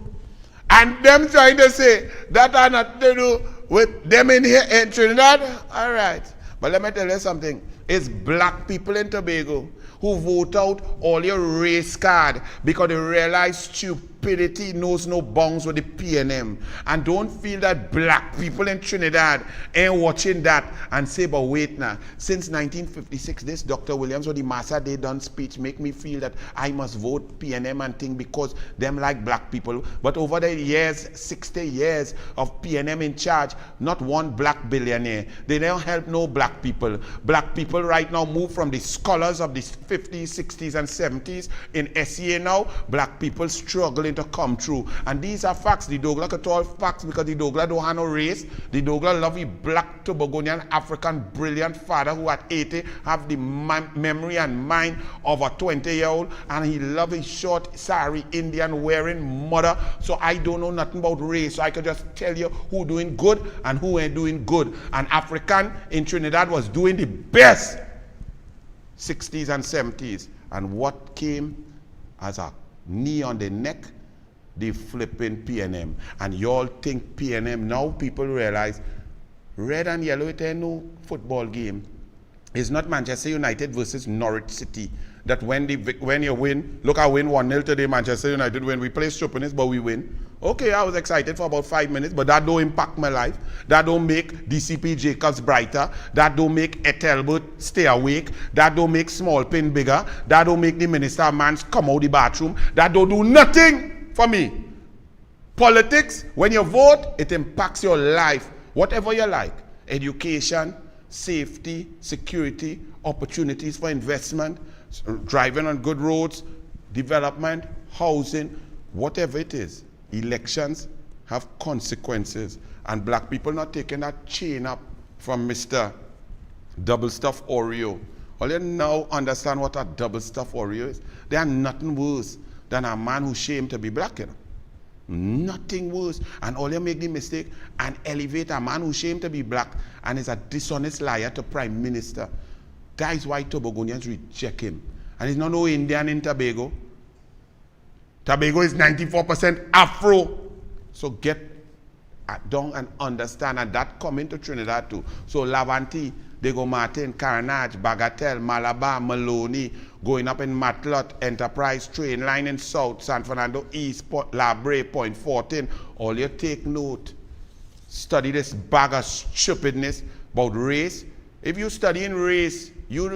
And them trying to say that had nothing to do with them in here in Trinidad. All right. But let me tell you something. It's black people in Tobago who vote out all your race card because they realize stupidity knows no bounds with the PNM. And don't feel that black people in Trinidad ain't watching that and say, but wait now, since 1956, this Dr. Williams or the Master Day done speech make me feel that I must vote PNM and thing because them like black people. But over the years, 60 years of PNM in charge, not one black billionaire. They don't help no black people. Black people right now move from the scholars of the 50s, 60s, and 70s in SEA now. Black people struggling to come through. And these are facts. The douglAR could all facts because the douglAR don't have no race. The douglAR love a black Tobagonian African brilliant father who at 80 have the memory and mind of a 20-year-old, and he love a short sari Indian wearing mother. So I don't know nothing about race. So I could just tell you who doing good and who ain't doing good. And African in Trinidad was doing the best 60s and 70s. And what came as a knee on the neck? The flipping PNM. And y'all think PNM, now people realize red and yellow, it ain't no football game. It's not Manchester United versus Norwich City. That when you win, look, I win 1-0 today, Manchester United win. We play stupidness, but we win. Okay, I was excited for about 5 minutes, but that don't impact my life. That don't make DCP Jacobs brighter. That don't make Ethelbert stay awake. That don't make Small Pin bigger. That don't make the Minister of Mans come out the bathroom. That don't do nothing for me. Politics, when you vote, it impacts your life. Whatever you like. Education, safety, security, opportunities for investment, driving on good roads, development, housing, whatever it is, elections have consequences, and black people not taking that chain up from Mr. Double Stuff Oreo. All you now understand what a double stuff Oreo is. They are nothing worse than a man who's ashamed to be black, you know. Nothing worse. And all you make the mistake and elevate a man who's ashamed to be black and is a dishonest liar to prime minister. That is why Tobagonians reject him. And he's not no Indian in Tobago. Tobago is 94% Afro. So get down and understand, and that coming to Trinidad too. So Lavanti, Diego Martin, Carnage, Bagatelle, Malabar, Maloney, going up in Matlot, Enterprise, Train Line in South, San Fernando East, La Brea, Point 14. All you take note. Study this bag of stupidness about race. If you study in race, you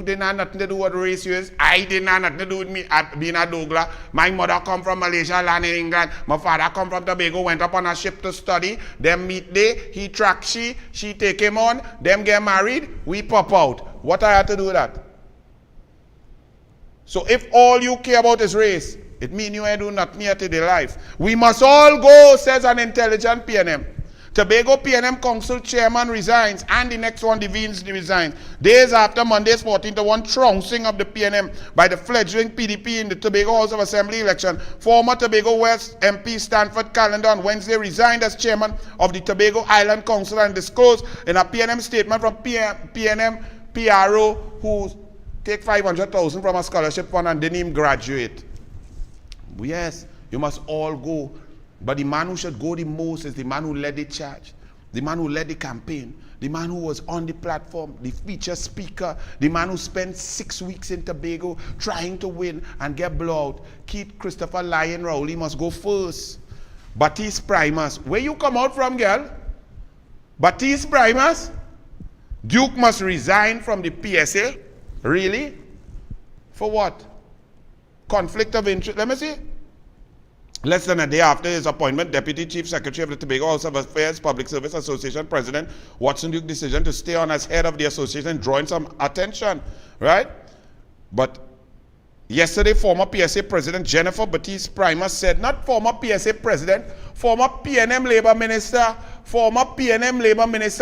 didn't have nothing to do with race you is. I didn't have nothing to do with me being a douglAR. My mother come from Malaysia, land in England. My father come from Tobago, went up on a ship to study. Them meet day, he track she take him on. Them get married, we pop out. What I had to do with that? So if all you care about is race, it means you ain't do nothing here to the life. We must all go, says an intelligent PNM. Tobago PNM Council chairman resigns, and the next one, Devines, resigns. Days after Monday's 14-1 trouncing of the PNM by the fledgling PDP in the Tobago House of Assembly election, former Tobago West MP Stanford Callender on Wednesday resigned as chairman of the Tobago Island Council and disclosed in a PNM statement from PNM PRO who take $500,000 from a scholarship fund and didn't even graduate. Yes, you must all go. But the man who should go the most is the man who led the charge, the man who led the campaign, the man who was on the platform, the feature speaker, the man who spent 6 weeks in Tobago trying to win and get blowout. Keith Christopher Lyon Rowley must go first. Baptiste Primus, where you come out from, girl? Baptiste Primus? Duke must resign from the PSA? Really? For what? Conflict of interest? Let me see. Less than a day after his appointment, Deputy Chief Secretary of the Tobago House of Affairs Public Service Association President Watson Duke's decision to stay on as head of the association drawing some attention, right? But yesterday, former PSA President Jennifer Baptiste Primus said, not former PSA President, former PNM Labour Minister,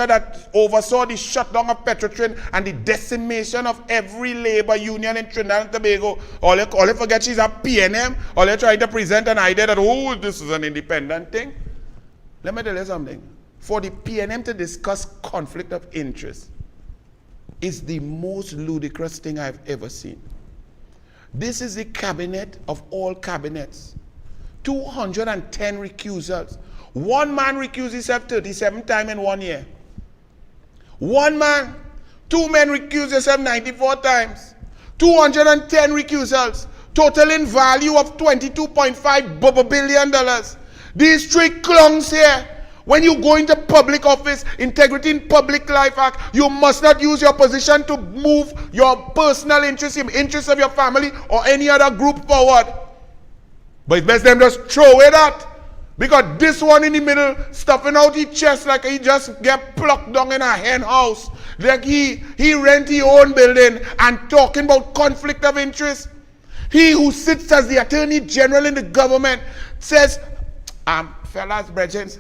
that oversaw the shutdown of Petrotrin and the decimation of every labor union in Trinidad and Tobago. All you forget she's a PNM. All you trying to present an idea that, oh, this is an independent thing. Let me tell you something. For the PNM to discuss conflict of interest is the most ludicrous thing I've ever seen. This is the cabinet of all cabinets. 210 recusals. One man recused himself 37 times in 1 year. One man. Two men recused themselves 94 times. 210 recusals. Total in value of $22.5 billion. These three clunks here. When you go into public office, Integrity in Public Life Act, you must not use your position to move your personal interests, the interests of your family or any other group forward. But it's best them just throw away that. Because this one in the middle, stuffing out his chest like he just get plucked down in a hen house. Like he rent his own building and talking about conflict of interest. He who sits as the Attorney General in the government says, fellas, brethren,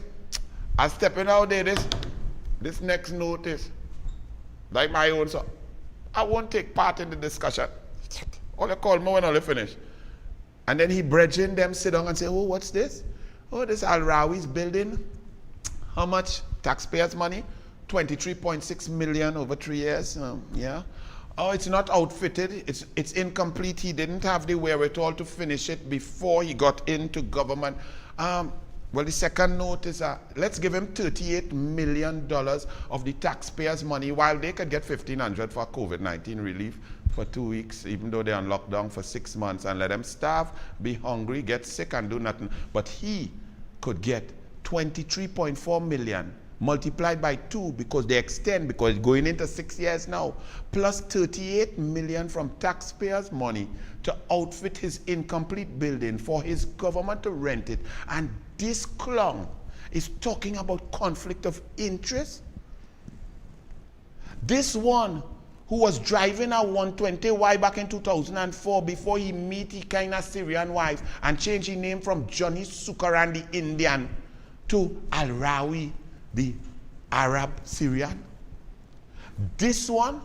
I'm stepping out there this next notice. Like my own, so I won't take part in the discussion. All you call me when I finish. And then he brethren them sit down and say, oh, what's this? Oh, this Al-Rawi's building. How much? Taxpayers' money? 23.6 million over 3 years. Yeah. Oh, it's not outfitted. It's incomplete. He didn't have the wherewithal to finish it before he got into government. Well, the second note is let's give him $38 million of the taxpayers' money while they could get $1,500 for COVID-19 relief for 2 weeks, even though they're on lockdown for 6 months, and let them starve, be hungry, get sick, and do nothing. But he could get 23.4 million multiplied by 2 because they extend, because it's going into 6 years now, plus 38 million from taxpayers' money to outfit his incomplete building for his government to rent it. And this clown is talking about conflict of interest. This one who was driving a 120Y back in 2004 before he met his kind of Syrian wife and changed his name from Johnny Sukaran the Indian to Al-Rawi the Arab Syrian. This one,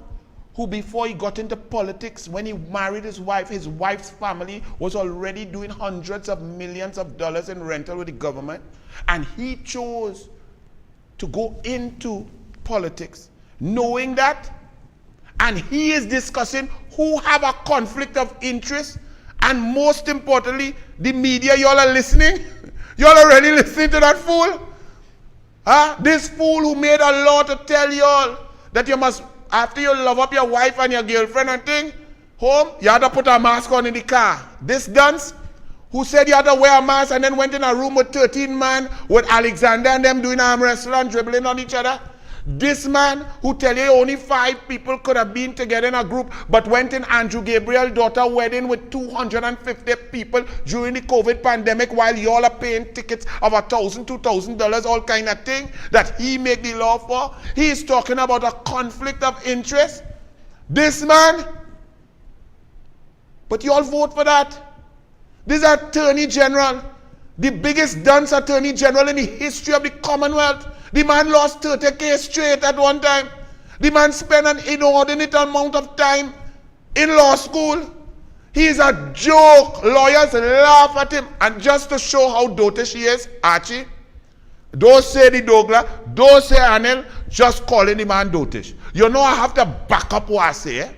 who before he got into politics, when he married his wife's family was already doing hundreds of millions of dollars in rental with the government, and he chose to go into politics knowing that, and he is discussing who have a conflict of interest, and most importantly, the media, y'all are listening? Y'all already listening to that fool? Huh? This fool who made a law to tell y'all that you must, after you love up your wife and your girlfriend and thing, home, you had to put a mask on in the car. This dunce who said you had to wear a mask and then went in a room with 13 men with Alexander and them doing arm wrestling and dribbling on each other. This man who tell you only 5 people could have been together in a group but went in Andrew Gabriel's daughter wedding with 250 people during the COVID pandemic while y'all are paying tickets of $1,000, $2,000, all kind of thing that he make the law for. He is talking about a conflict of interest. This man, but y'all vote for that. This Attorney General, the biggest dunce Attorney General in the history of the Commonwealth. The man lost 30K straight at one time. The man spent an inordinate amount of time in law school. He is a joke. Lawyers laugh at him. And just to show how dotish he is, Archie, don't say the douglAR, don't say Anil, just calling the man dotish. You know I have to back up what I say. Eh?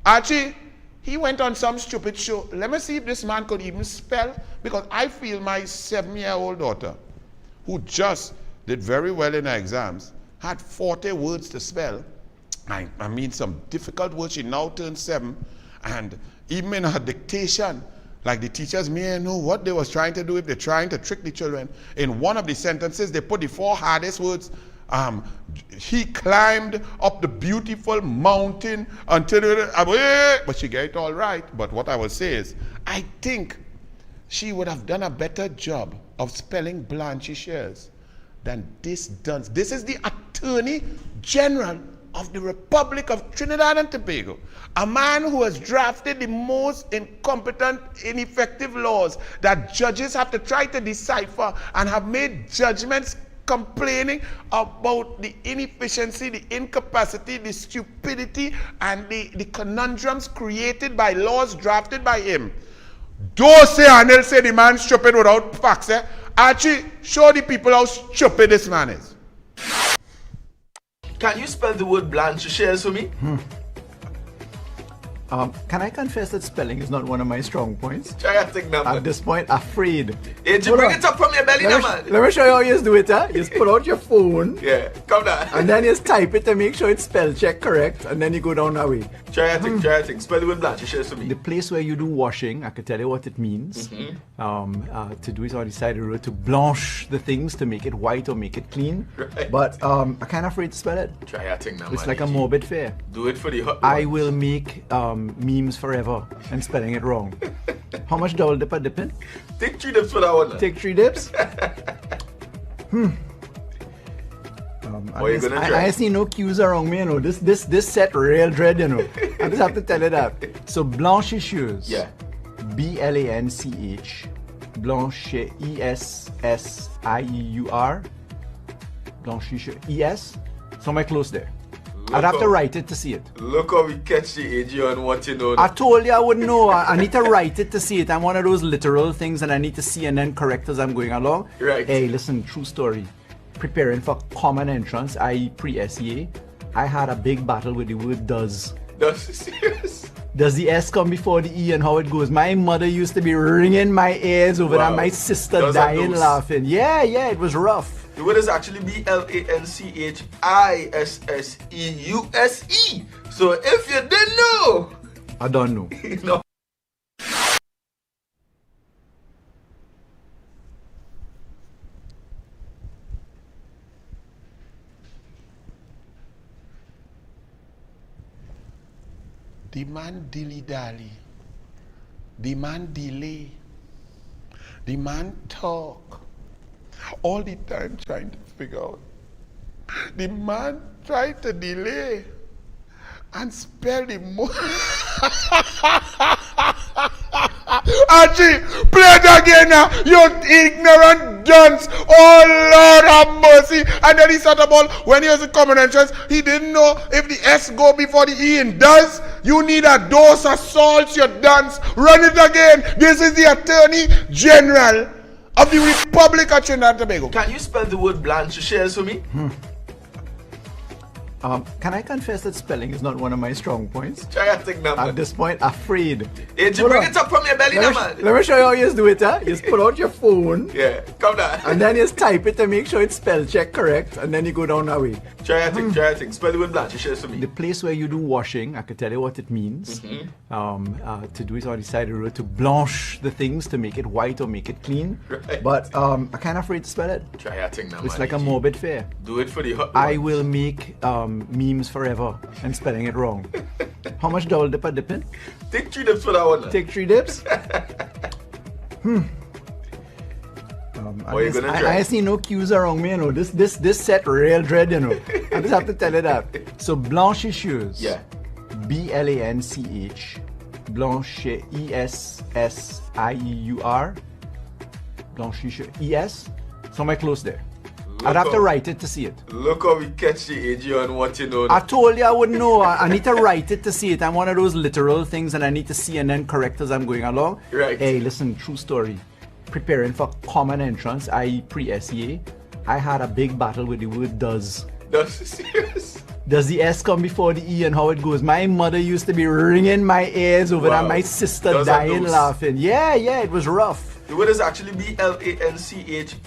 Archie, he went on some stupid show. Let me see if this man could even spell, because I feel my 7-year-old daughter, who just did very well in her exams, had 40 words to spell. I mean some difficult words. She now turned 7, and even in her dictation, like the teachers may know what they was trying to do if they're trying to trick the children. In one of the sentences, they put the 4 hardest words. He climbed up the beautiful mountain until, but she got it all right. But what I will say is, I think she would have done a better job of spelling Blanche shares than this dunce. This is the Attorney General of the Republic of Trinidad and Tobago, a man who has drafted the most incompetent, ineffective laws that judges have to try to decipher, and have made judgments complaining about the inefficiency, the incapacity, the stupidity, and the conundrums created by laws drafted by him. Don't say Anil say the man stupid without facts. Eh? Archie, show the people how stupid this man is. Can you spell the word Blanche shares for me? Can I confess that spelling is not one of my strong points? Try a thing number. At this point, afraid. Hey, you bring it up from your belly, man. Let me show you how you do it, huh? You just pull out your phone. Yeah, come down. And then you type it to make sure it's spell check correct, and then you go down that way. Try a thing. Spell the word Blanche shares for me. The place where you do washing, I could tell you what it means. To do it on the side of the road, to blanch the things, to make it white or make it clean. Right. But I'm kind of afraid to spell it. Try a thing now, It's man. like a morbid fear. Do it for the hot I ones. will make memes forever and spelling it wrong. How much double dip I dip in? Take 3 dips for that one. Take 3 dips? What are you gonna try? I see no cues around me, you know. This set real dread, you know. I just have to tell you that. So blanchisseuse. Yeah. B-L-A-N-C-H. Blanche, E-S-S-I-E-U-R. Blanchisseuse. E-S. So am I close there? I'd have to write it to see it. Look how we catch the AG on what you know. I told you I wouldn't know. I need to write it to see it. I'm one of those literal things and I need to see and then correct as I'm going along. Right. Hey, listen, true story. Preparing for common entrance, i.e. pre-SEA, I had a big battle with the word does. That's serious. Does the S come before the E and how it goes? My mother used to be ringing my ears over that. My sister Does dying and does. laughing. Yeah, it was rough. The word is actually B-L-A-N-C-H-I-S-S-E-U-S-E. So if you didn't know, I don't know. no. The man dilly-dally. The man delay. The man talk. All the time trying to figure out. The man tried to delay. and spell the money. Archie, play it again now, you ignorant dunce. Oh Lord have mercy. And then he started about when he was in common entrance, he didn't know if the S go before the E in does. You need a dose of salt, you dunce. Run it again. This is the Attorney General of the Republic of Trinidad and Tobago. Can you spell the word blanche shares for me? Can I confess that spelling is not one of my strong points? Try a thing number. At this point, afraid. Hey, you bring it up from your belly, man. Let me show you how you do it, huh? You just pull out your phone. Yeah, come down. And then you just type it to make sure it's spell check correct. And then you go down that way. Try a thing, try a thing. Spell the word blanche shares for me. The place where you do washing, I can tell you what it means. To do it on the side of the road, to blanch the things, to make it white or make it clean. Right. But I'm kind of afraid to spell it. Try a thing now, It's man. like a morbid fear. Do it for the hot I ones. will make memes forever and spelling it wrong. How much double dip I dip in? Take 3 dips for that one. Take 3 dips? What you gonna try? I see no cues around me, you know. This set real dread, you know. I just have to tell you that. So blanchissures. Yeah. B-L-A-N-C-H. Blanche, E-S-S-I-E-U-R. Blanchissure. E-S? Somewhere close there. I'd have to write it to see it. Look how we catch the AG on what you know. I told you I wouldn't know. I need to write it to see it. I'm one of those literal things and I need to see and then correct as I'm going along. Right. Hey, listen, true story. Preparing for common entrance, i.e. pre-SEA, I had a big battle with the word does. That's serious. Does the S come before the E and how it goes? My mother used to be ringing my ears over that. My sister Does and dying does. laughing. Yeah, it was rough. The word is actually B-L-A-N-C-H-I-S-S-E-U-S-E.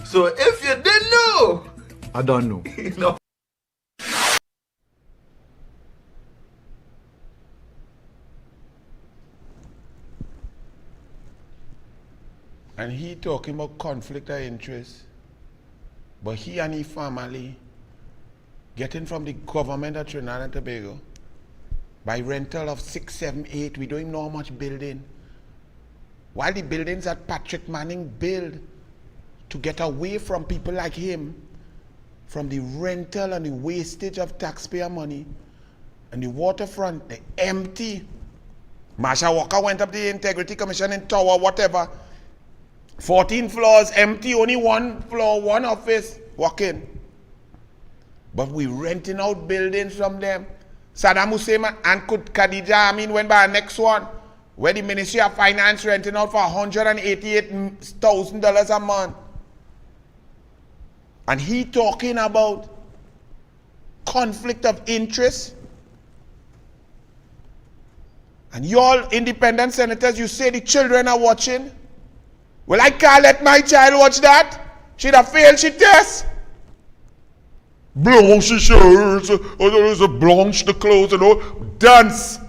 So if you didn't know, I don't know. no. And he talking about conflict of interest. But he and his family getting from the government of Trinidad and Tobago by rental of 6, 7, 8, we don't even know how much building. While the buildings that Patrick Manning built to get away from people like him, from the rental and the wastage of taxpayer money, and the waterfront, they empty. Marsha Walker went up the Integrity Commission in Tower, whatever. 14 floors empty, only 1 floor, 1 office, walk in. But we renting out buildings from them. Saddam Hussein and Khadija Amin went by the next one, where the Ministry of Finance renting out for $188,000 a month. And he talking about conflict of interest. And you all independent senators, you say the children are watching. Well, I can't let my child watch that. She'd have failed she test. Blanche shirts, or there is a blanche the clothes and all. Dance.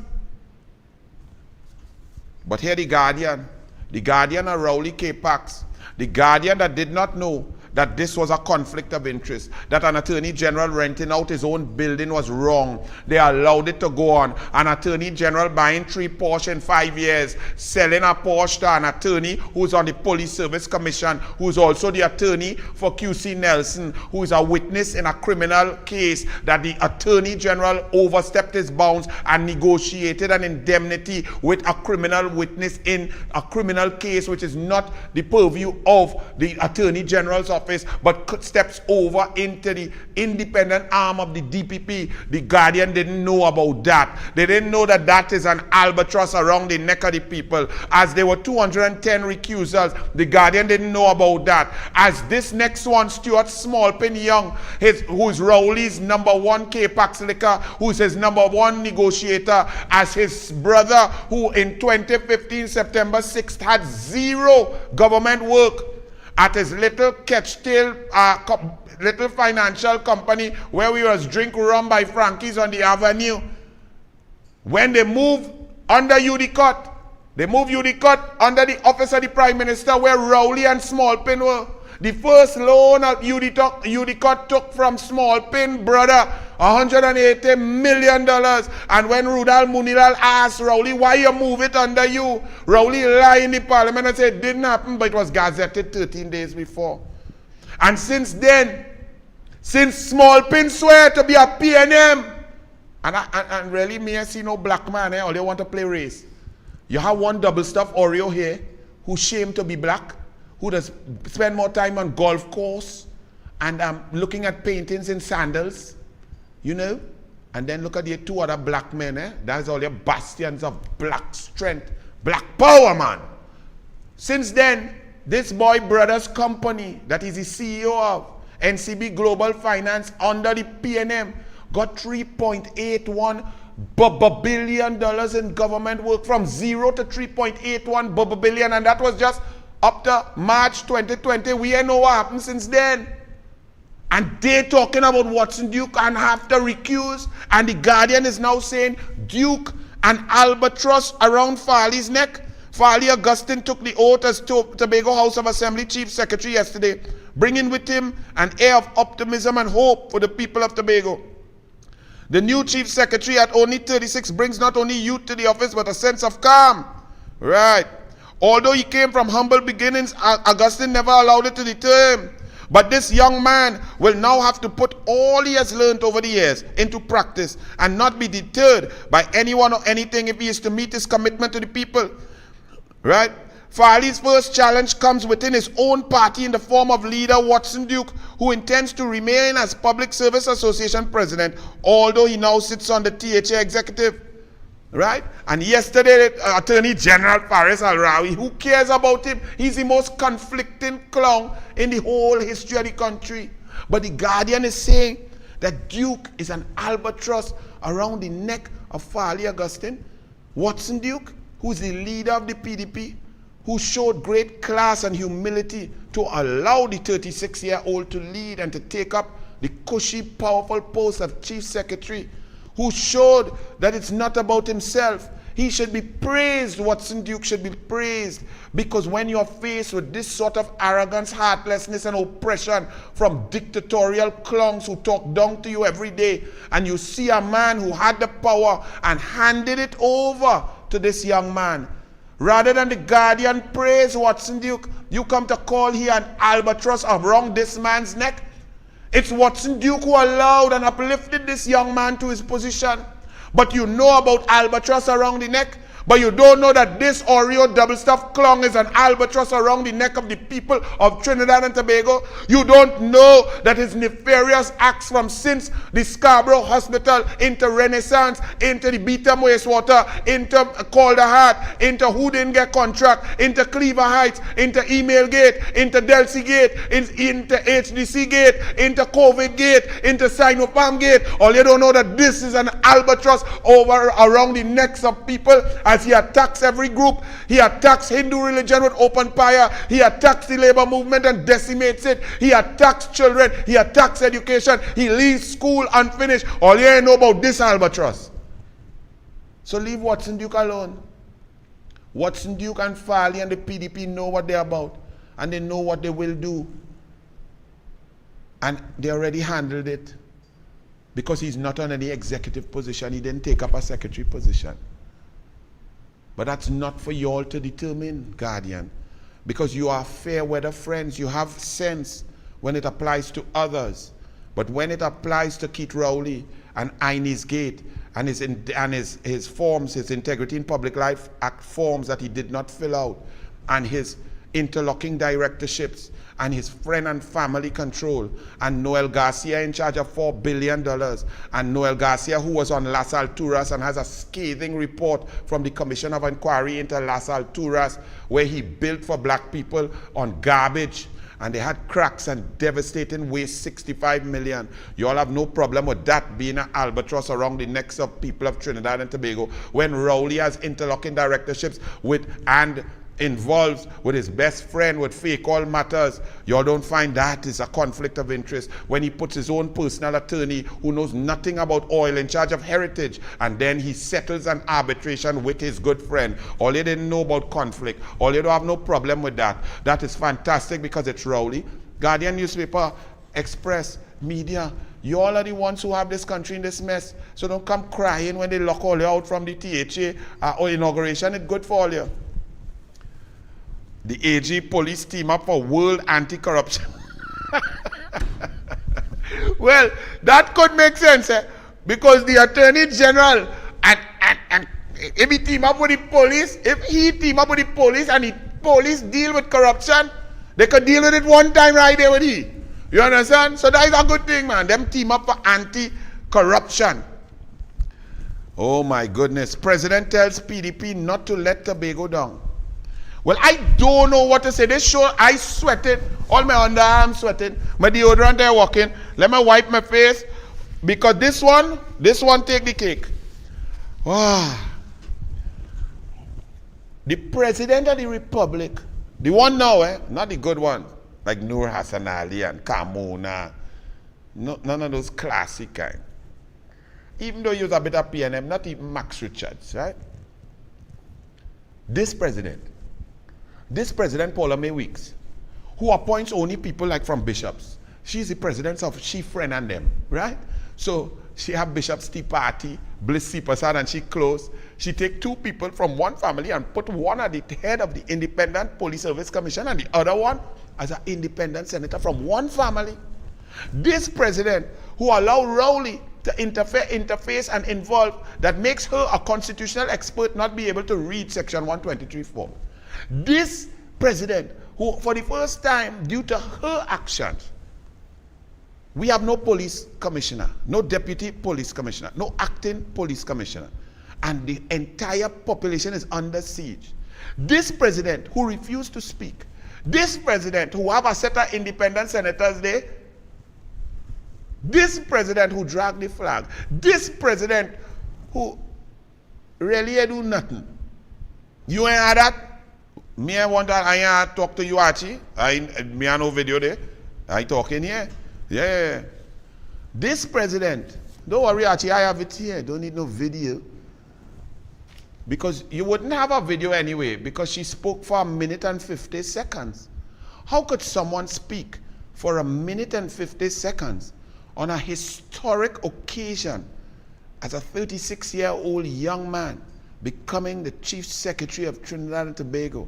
But here the Guardian of Rowley K-Pax, the Guardian that did not know that this was a conflict of interest, that an attorney general renting out his own building was wrong. They allowed it to go on. An attorney general buying 3 Porsche in 5 years, selling a Porsche to an attorney who's on the Police Service Commission, who's also the attorney for QC Nelson, who is a witness in a criminal case that the attorney general overstepped his bounds and negotiated an indemnity with a criminal witness in a criminal case which is not the purview of the attorney general's office, but steps over into the independent arm of the DPP. The Guardian didn't know about that. They didn't know that that is an albatross around the neck of the people. As there were 210 recusals, the Guardian didn't know about that. As this next one, Stuart Smallpin Young, who's Rowley's #1 K-Pax liquor, who's his #1 negotiator, as his brother, who in 2015, September 6th, had 0 government work at his little catch-tail little financial company where we was drink rum by Frankie's on the avenue. When they moved under UDCOT, they moved UDCOT under the office of the Prime Minister where Rowley and Smallpin were. The first loan that UDCOT took from Smallpin, brother, $180 million. And when Rudal Munilal asked Rowley, why you move it under you? Rowley lied in the parliament and said it didn't happen, but it was gazetted 13 days before. And since then, Since Small Pin swear to be a PNM. And really, me I see no black man, all they want to play race. You have one double stuffed Oreo here who's shamed to be black, who does spend more time on golf course and looking at paintings in sandals, you know? And then look at the two other black men, That's all your bastions of black strength, black power, man. Since then, this boy brother's company that is the CEO of NCB Global Finance under the PNM got $3.81 billion in government work, from 0 to 3.81 billion, and that was just up to March 2020. We ain't know what happened since then. And they talking about Watson Duke and have to recuse, and the Guardian is now saying Duke and Albatross around Farley's neck. Farley Augustine took the oath as Tobago House of Assembly Chief Secretary yesterday, bringing with him an air of optimism and hope for the people of Tobago. The new Chief Secretary at only 36 brings not only youth to the office, but a sense of calm. Right. Although he came from humble beginnings, Augustine never allowed it to deter him. But this young man will now have to put all he has learned over the years into practice and not be deterred by anyone or anything if he is to meet his commitment to the people. Right? Farley's first challenge comes within his own party in the form of leader Watson Duke, who intends to remain as Public Service Association president, although he now sits on the THA executive. Right? And yesterday, Attorney General Faris Al-Rawi, who cares about him? He's the most conflicting clown in the whole history of the country. But the Guardian is saying that Duke is an albatross around the neck of Farley Augustine. Watson Duke, who's the leader of the PDP, who showed great class and humility to allow the 36-year-old to lead and to take up the cushy, powerful post of Chief Secretary, who showed that it's not about himself. He should be praised. Watson Duke should be praised, because when you're faced with this sort of arrogance, heartlessness, and oppression from dictatorial clowns who talk down to you every day, and you see a man who had the power and handed it over to this young man, rather than the Guardian praise Watson Duke, you come to call here an albatross around this man's neck. It's Watson Duke who allowed and uplifted this young man to his position. But you know about albatross around the neck, but you don't know that this Oreo double-stuffed clown is an albatross around the neck of the people of Trinidad and Tobago. You don't know that his nefarious acts from since the Scarborough Hospital, into Renaissance, into the Beetham wastewater, into Calder Heart, into who didn't get contract, into Cleaver Heights, into Email Gate, into Delsey Gate, into HDC Gate, into COVID Gate, into Sinopharm Gate. All you don't know that this is an albatross over around the necks of people. As he attacks every group, he attacks Hindu religion with open fire, he attacks the labor movement and decimates it, he attacks children, he attacks education, he leaves school unfinished. All you know about this albatross. So leave Watson Duke alone. Watson Duke and Farley and the PDP know what they're about, and they know what they will do. And they already handled it, because he's not on any executive position. He didn't take up a secretary position. But that's not for you all to determine, Guardian, because you are fair weather friends. You have sense when it applies to others. But when it applies to Keith Rowley and Inez Gate and his forms, his Integrity in Public Life Act forms that he did not fill out, and his interlocking directorships, and his friend and family control, and Noel Garcia in charge of $4 billion, and Noel Garcia, who was on Las Alturas and has a scathing report from the Commission of Inquiry into Las Alturas, where he built for black people on garbage, and they had cracks and devastating waste, 65 million. You all have no problem with that being an albatross around the necks of people of Trinidad and Tobago, when Rowley has interlocking directorships with and involved with his best friend with fake all matters. Y'all don't find that is a conflict of interest when he puts his own personal attorney who knows nothing about oil in charge of heritage, and then he settles an arbitration with his good friend. All you didn't know about conflict. All you don't have no problem with that. That is fantastic, because it's Rowley. Guardian newspaper, Express, media, you all are the ones who have this country in this mess. So don't come crying when they lock all you out from the THA or inauguration. It's good for all you. The AG police team up for World Anti-Corruption. Well, that could make sense, because the Attorney General and if he team up with the police, if he team up with the police and the police deal with corruption, they could deal with it one time right there with he. You understand? So that is a good thing, man. Them team up for anti-corruption. Oh my goodness. President tells PDP not to let Tobago down. Well, I don't know what to say. This show, I sweated. All my underarms sweating. My deodorant there working. Let me wipe my face. Because this one take the cake. Wow. The President of the Republic, the one now, not the good one, like Nur Hassan Ali and Carmona, none of those classic kind. Even though he was a bit of PNM, not even Max Richards, right? This president, Paula May Weeks, who appoints only people like from bishops. She's the president of She Friend and them, right? So she have Bishop's Tea Party, Bliss Sipasad, and she close. She take two people from one family and put one at the head of the Independent Police Service Commission and the other one as an independent senator from one family. This president who allowed Rowley to interface and involve, that makes her a constitutional expert not be able to read section 123(4). This president who, for the first time, due to her actions, we have no police commissioner, no deputy police commissioner, no acting police commissioner, and the entire population is under siege. This president who refused to speak, this president who have a set of independent senators there, this president who dragged the flag, this president who really do nothing. You ain't had that? Me, I want that. I talk to you, Archie. Me, I no video there. I talking here. Yeah. This president, don't worry, Archie, I have it here. Don't need no video. Because you wouldn't have a video anyway, because she spoke for 1 minute and 50 seconds. How could someone speak for 1 minute and 50 seconds on a historic occasion as a 36-year-old young man becoming the Chief Secretary of Trinidad and Tobago?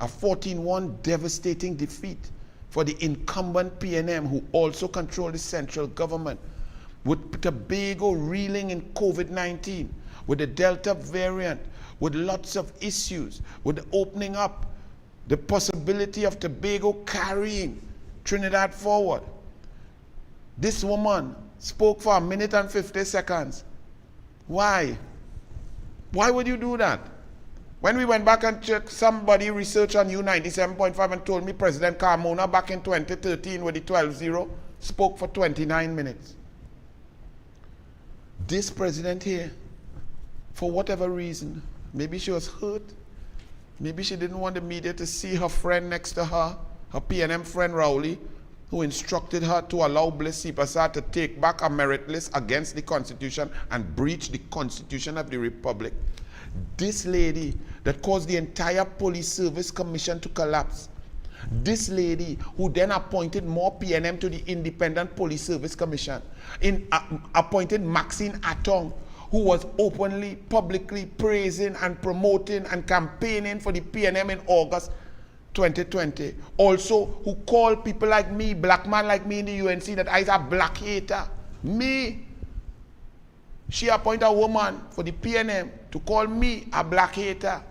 A 14-1 devastating defeat for the incumbent PNM, who also control the central government, with Tobago reeling in COVID-19, with the Delta variant, with lots of issues, with the opening up, the possibility of Tobago carrying Trinidad forward. This woman spoke for 1 minute and 50 seconds. Why? Why would you do that? When we went back and checked, somebody researched on U97.5 and told me President Carmona back in 2013 with the 12-0 spoke for 29 minutes. This president here, for whatever reason, maybe she was hurt, maybe she didn't want the media to see her friend next to her PNM friend Rowley, who instructed her to allow Bliss Sipasad to take back a merit list against the Constitution and breach the Constitution of the Republic. This lady that caused the entire Police Service Commission to collapse. This lady who then appointed more PNM to the Independent Police Service Commission, appointed Maxine Atong, who was openly, publicly praising and promoting and campaigning for the PNM in August 2020. Also, who called people like me, black man like me in the UNC, that I is a black hater. Me. She appointed a woman for the PNM to call me a black hater.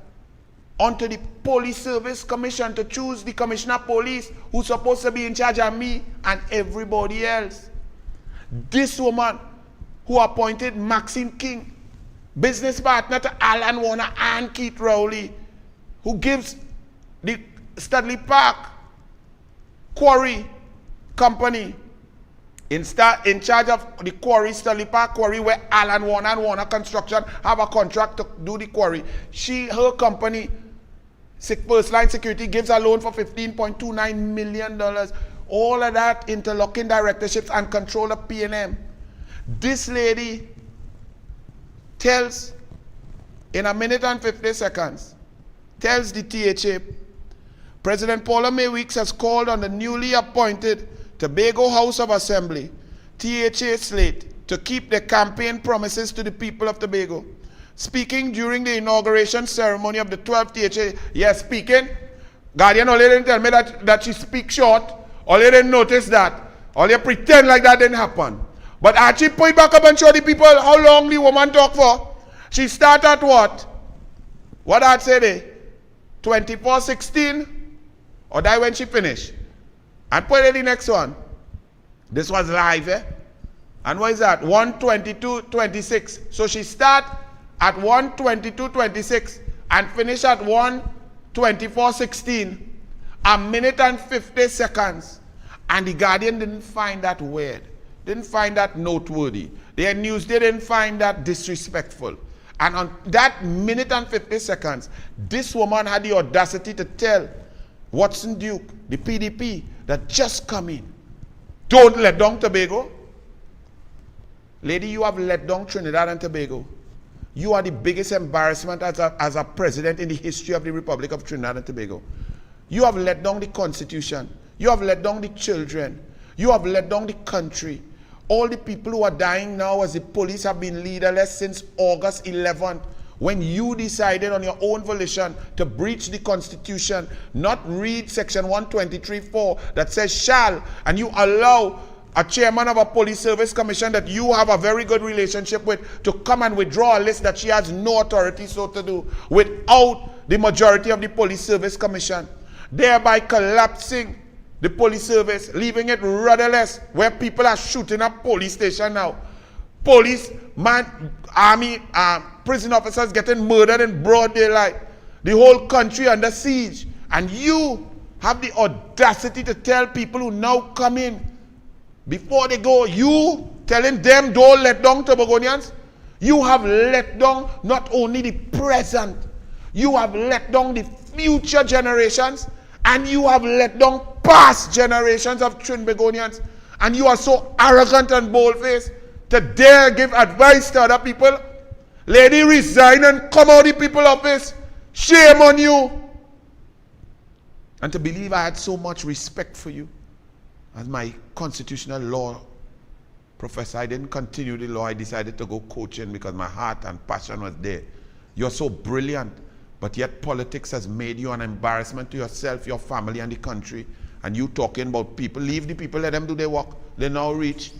Onto the Police Service Commission to choose the Commissioner of Police, who's supposed to be in charge of me and everybody else. This woman who appointed Maxine King, business partner to Alan Warner and Keith Rowley, who gives the Studley Park Quarry Company in charge of the quarry, Studley Park Quarry, where Alan Warner and Warner Construction have a contract to do the quarry. Her company, First Line Security, gives a loan for $15.29 million. All of that interlocking directorships and control of PNM. This lady tells, in 1 minute and 50 seconds, tells the THA, President Paula May Weeks has called on the newly appointed Tobago House of Assembly, THA slate, to keep their campaign promises to the people of Tobago. Speaking during the inauguration ceremony of the 12th THA, yes, speaking. Guardian only didn't tell me that she speaks short. Only didn't notice that. All you pretend like that didn't happen. But Archie, point back up and show the people how long the woman talk for. She start at what? What I'd say there? 24:16? Or that when she finish? And put it the next one. This was live, eh? And what is that? 1:22:26. So she start at 1:22:26 and finish at 1:24:16. A minute and 50 seconds. And the Guardian didn't find that weird. Didn't find that noteworthy. The Newsday didn't find that disrespectful. And on that minute and 50 seconds, this woman had the audacity to tell Watson Duke, the PDP, that just come in. Don't let down Tobago. Lady, you have let down Trinidad and Tobago. You are the biggest embarrassment as a president in the history of the Republic of Trinidad and Tobago. You have let down the Constitution. You have let down the children. You have let down the country. All the people who are dying now as the police have been leaderless since August 11th, when you decided on your own volition to breach the Constitution, not read section 123(4) that says shall, and you allow a chairman of a police service commission that you have a very good relationship with to come and withdraw a list that she has no authority so to do without the majority of the police service commission, thereby collapsing the police service, leaving it rudderless, where people are shooting up police station now. Police, man, army, prison officers getting murdered in broad daylight. The whole country under siege. And you have the audacity to tell people who now come in, before they go, you telling them don't let down Tobagonians. You have let down not only the present, you have let down the future generations, and you have let down past generations of Trinbagonians. And you are so arrogant and bold-faced to dare give advice to other people. Lady, resign and come out of the people's office. Shame on you. And to believe I had so much respect for you as my constitutional law professor. I didn't continue the law. I decided to go coaching because my heart and passion was there. You're so brilliant, but yet politics has made you an embarrassment to yourself, your family, and the country. And you talking about people. Leave the people, let them do their work. They now reach.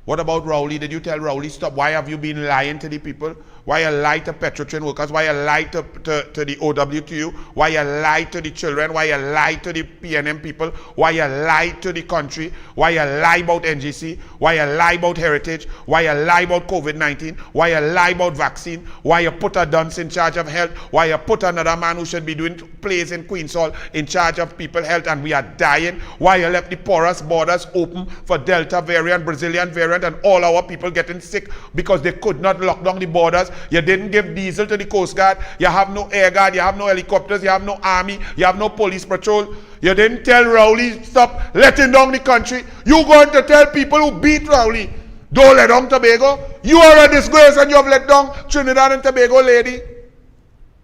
What about Rowley? Did you tell Rowley, stop? Why have you been lying to the people? Why you lied to Petrotrain workers? Why you lied to the OWTU? Why you lied to the children? Why you lied to the PNM people? Why you lied to the country? Why you lie about NGC? Why you lie about heritage? Why you lie about COVID-19? Why you lie about vaccine? Why you put a dunce in charge of health? Why you put another man who should be doing plays in Queen's Hall in charge of people health and we are dying? Why you left the porous borders open for Delta variant, Brazilian variant, and all our people getting sick because they could not lock down the borders? You didn't give diesel to the Coast Guard. You have no air guard. You have no helicopters. You have no army. You have no police patrol. You didn't tell Rowley, stop letting down the country. You going to tell people who beat Rowley, don't let down Tobago? You are a disgrace and you have let down Trinidad and Tobago, lady.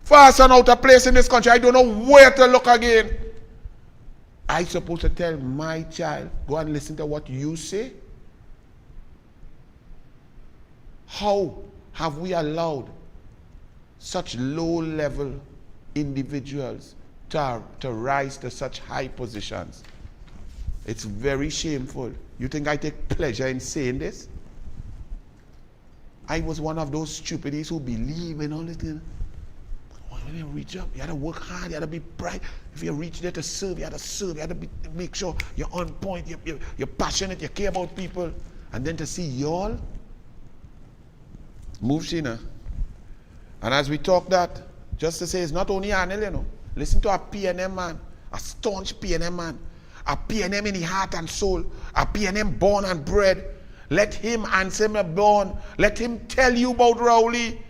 Fast and out of place in this country. I don't know where to look again. I supposed to tell my child, go and listen to what you say? How have we allowed such low-level individuals to rise to such high positions? It's very shameful. You think I take pleasure in saying this? I was one of those stupidities who believe in all this thing. When you reach up, you had to work hard, you had to be bright. If you reach there to serve, you had to serve, you had to make sure you're on point, you're passionate, you care about people. And then to see y'all move Sheena. And as we talk that, just to say it's not only Anil, you know. Listen to a PNM man, a staunch PNM man, a PNM in the heart and soul, a PNM born and bred. Let him answer me born. Let him tell you about Rowley.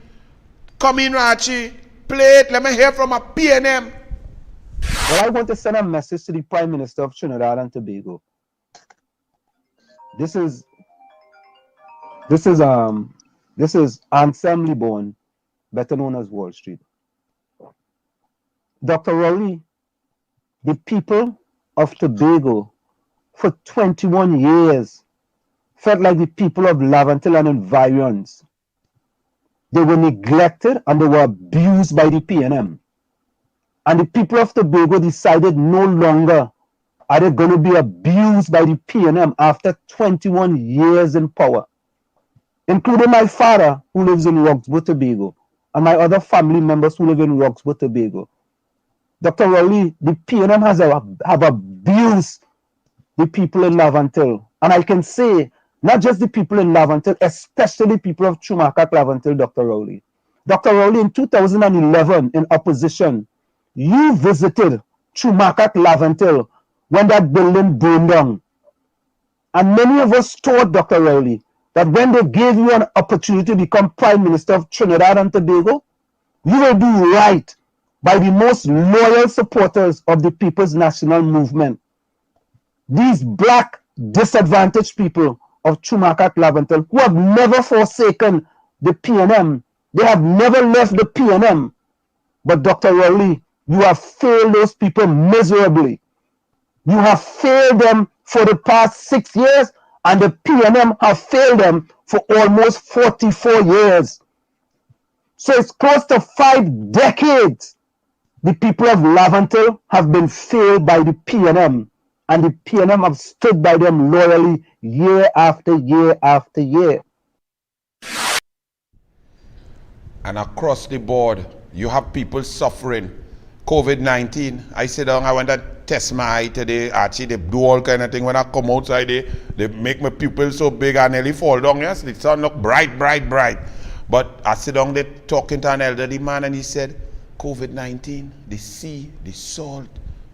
Come in, Rachi. Play it. Let me hear from a PNM. Well, I want to send a message to the Prime Minister of Trinidad and Tobago. This is Anselm Born, better known as Wall Street. Dr. Rowley, the people of Tobago for 21 years felt like the people of Laventille and environs. They were neglected and they were abused by the PNM. And the people of Tobago decided no longer are they going to be abused by the PNM after 21 years in power? Including my father, who lives in Roxburgh, Tobago, and my other family members who live in Roxburgh, Tobago. Dr. Rowley, the PNM have abused the people in Laventille. And I can say, not just the people in Laventille, especially the people of Chumakak, Laventille, Dr. Rowley. Dr. Rowley, in 2011, in opposition, you visited Chumakak, Laventille, when that building burned down. And many of us thought, Dr. Rowley, that when they gave you an opportunity to become Prime Minister of Trinidad and Tobago, you will do right by the most loyal supporters of the People's National Movement. These black, disadvantaged people of Chumakak, Laventille, who have never forsaken the PNM. They have never left the PNM. But Dr. Rowley, you have failed those people miserably. You have failed them for the past 6 years, and the PNM have failed them for almost 44 years. So it's close to 5 decades. The people of Laventille have been failed by the PNM, and the PNM have stood by them loyally year after year after year. And across the board, you have people suffering. COVID-19, I sit down, I went to test my eye today. Actually, they do all kind of thing. When I come outside, they make my pupils so big I nearly fall down. Yes, the sun look bright, bright, bright. But I sit down there talking to an elderly man, and he said, COVID-19, the sea, the salt,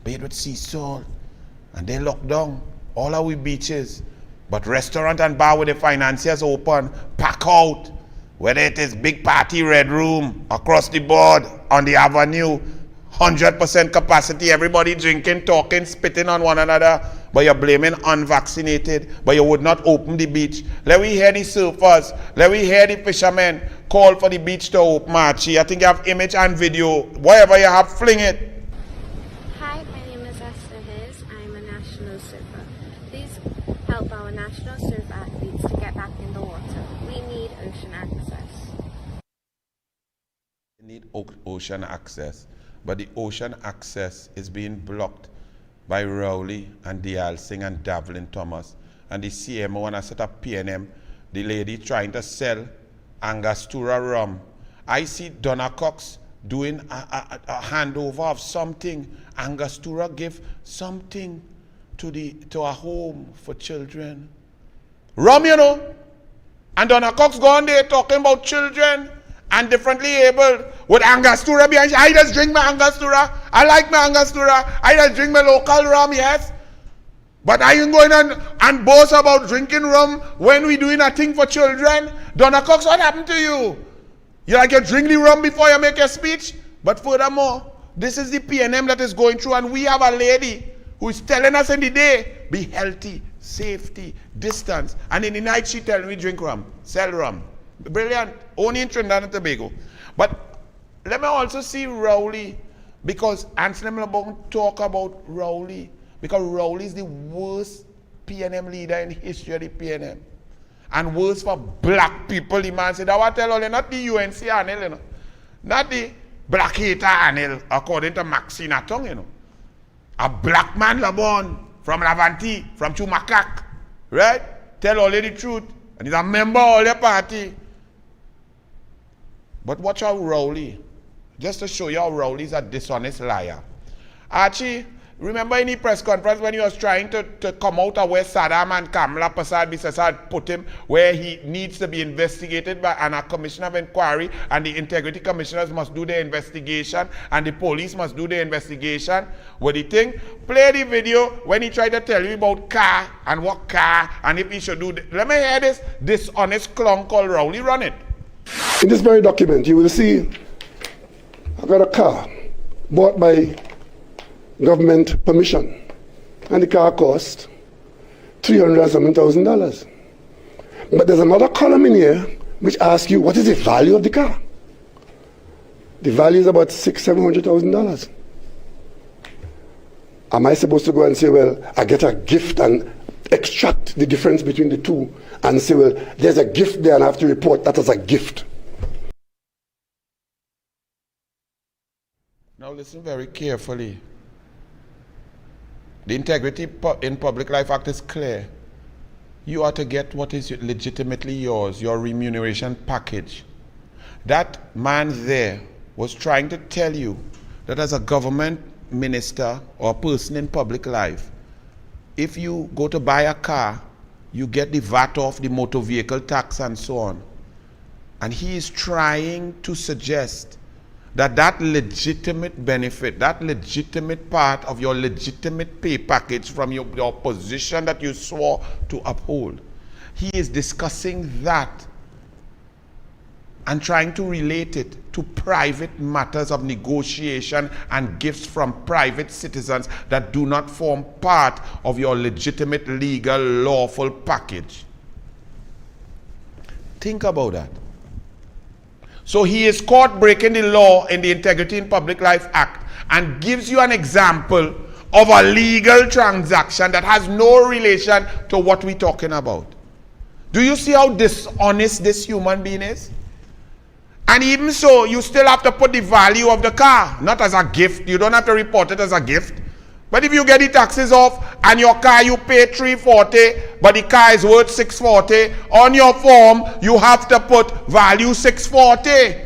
bathe with sea salt, and they locked down all our beaches. But restaurant and bar with the financiers open, pack out. Whether it is big party, red room, across the board, on the avenue, 100% capacity, everybody drinking, talking, spitting on one another, but you're blaming unvaccinated, but you would not open the beach. Let me hear the surfers, let me hear the fishermen call for the beach to open, Archie. I think you have image and video. Whatever you have, fling it. Hi, my name is Esther Hayes. I'm a national surfer. Please help our national surf athletes to get back in the water. We need ocean access. We need ocean access. But the ocean access is being blocked by Rowley and Dial Singh and Davlin Thomas. And the CMO, when I set up PNM, the lady trying to sell Angostura rum. I see Donna Cox doing a handover of something. Angostura give something to a home for children. Rum, you know. And Donna Cox gone there talking about children and differently able with Angostura behind. I just drink my Angostura. I like my Angostura. I just drink my local rum, yes. But are you going and boast about drinking rum when we doing a thing for children? Donna Cox, what happened to you? You like you drink the rum before you make a speech? But furthermore, this is the PNM that is going through, and we have a lady who is telling us in the day, be healthy, safety, distance. And in the night she tells me drink rum, sell rum. Brilliant. Only in Trinidad and Tobago. But let me also see Rowley, because Anthony Mlabong talk about Rowley, because Rowley is the worst PNM leader in the history of the PNM. And worse for black people. The man said, I want to tell you, not the UNC Anil, you know. Not the black hater Anil, according to Maxine Atong, you know. A black man Labon from Lavanti, from Chumakak, right? Tell all the truth. And he's a member of all the party. But watch out Rowley. Just to show you how Rowley is a dishonest liar. Archie, remember in the press conference when he was trying to come out of where Saddam and Kamla Defense put him, where he needs to be investigated by a commission of inquiry, and the integrity commissioners must do their investigation, and the police must do their investigation. What do you think? Play the video when he tried to tell you about car, and what car, and if he should do that. Let me hear this dishonest clown called Rowley. Run it. In this very document, you will see I got a car bought by government permission, and the car cost $300,000. But there's another column in here which asks you what is the value of the car. The value is about $600,000-$700,000. Am I supposed to go and say, well, I get a gift and extract the difference between the two and say, well, there's a gift there and I have to report that as a gift? Now listen very carefully. The Integrity in Public Life Act is clear. You are to get what is legitimately yours, your remuneration package. That man there was trying to tell you that as a government minister or a person in public life, if you go to buy a car, you get the VAT off, the motor vehicle tax and so on. And he is trying to suggest that that legitimate benefit, that legitimate part of your legitimate pay package from your position that you swore to uphold, he is discussing that and trying to relate it to private matters of negotiation and gifts from private citizens that do not form part of your legitimate, legal, lawful package. Think about that. So he is caught breaking the law in the Integrity in Public Life Act and gives you an example of a legal transaction that has no relation to what we're talking about. Do you see how dishonest this human being is? And even so, you still have to put the value of the car, not as a gift. You don't have to report it as a gift. But if you get the taxes off and your car you pay $340, but the car is worth $640, on your form you have to put value $640.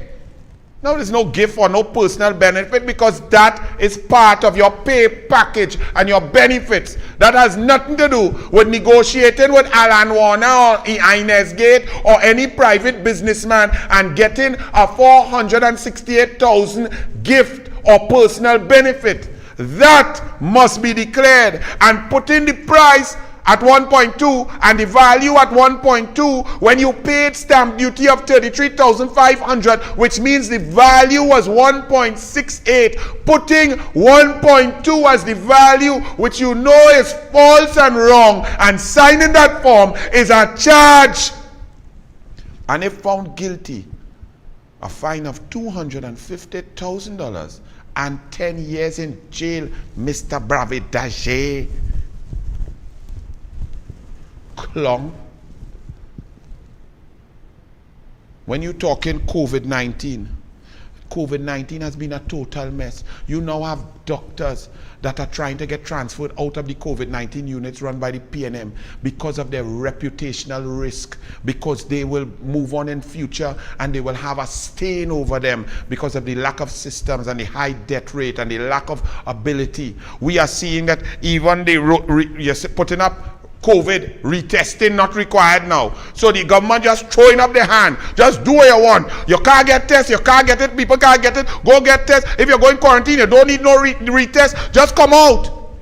Now there's no gift or no personal benefit because that is part of your pay package and your benefits. That has nothing to do with negotiating with Alan Warner or Inez Gate or any private businessman and getting a $468,000 gift or personal benefit. That must be declared, and putting the price at 1.2 and the value at 1.2 when you paid stamp duty of $33,500, which means the value was 1.68. Putting 1.2 as the value, which you know is false and wrong, and signing that form is a charge. And if found guilty, a fine of $250,000 and 10 years in jail, Mr. Bravidaje. Clung. When you're talking COVID-19, COVID-19 has been a total mess. You now have doctors that are trying to get transferred out of the COVID-19 units run by the PNM because of their reputational risk, because they will move on in future and they will have a stain over them because of the lack of systems and the high death rate and the lack of ability. We are seeing that even you're putting up COVID retesting not required now. So the government just throwing up their hand. Just do what you want. You can't get test, you can't get it, people can't get it. Go get test. If you're going quarantine, you don't need no retest. Just come out.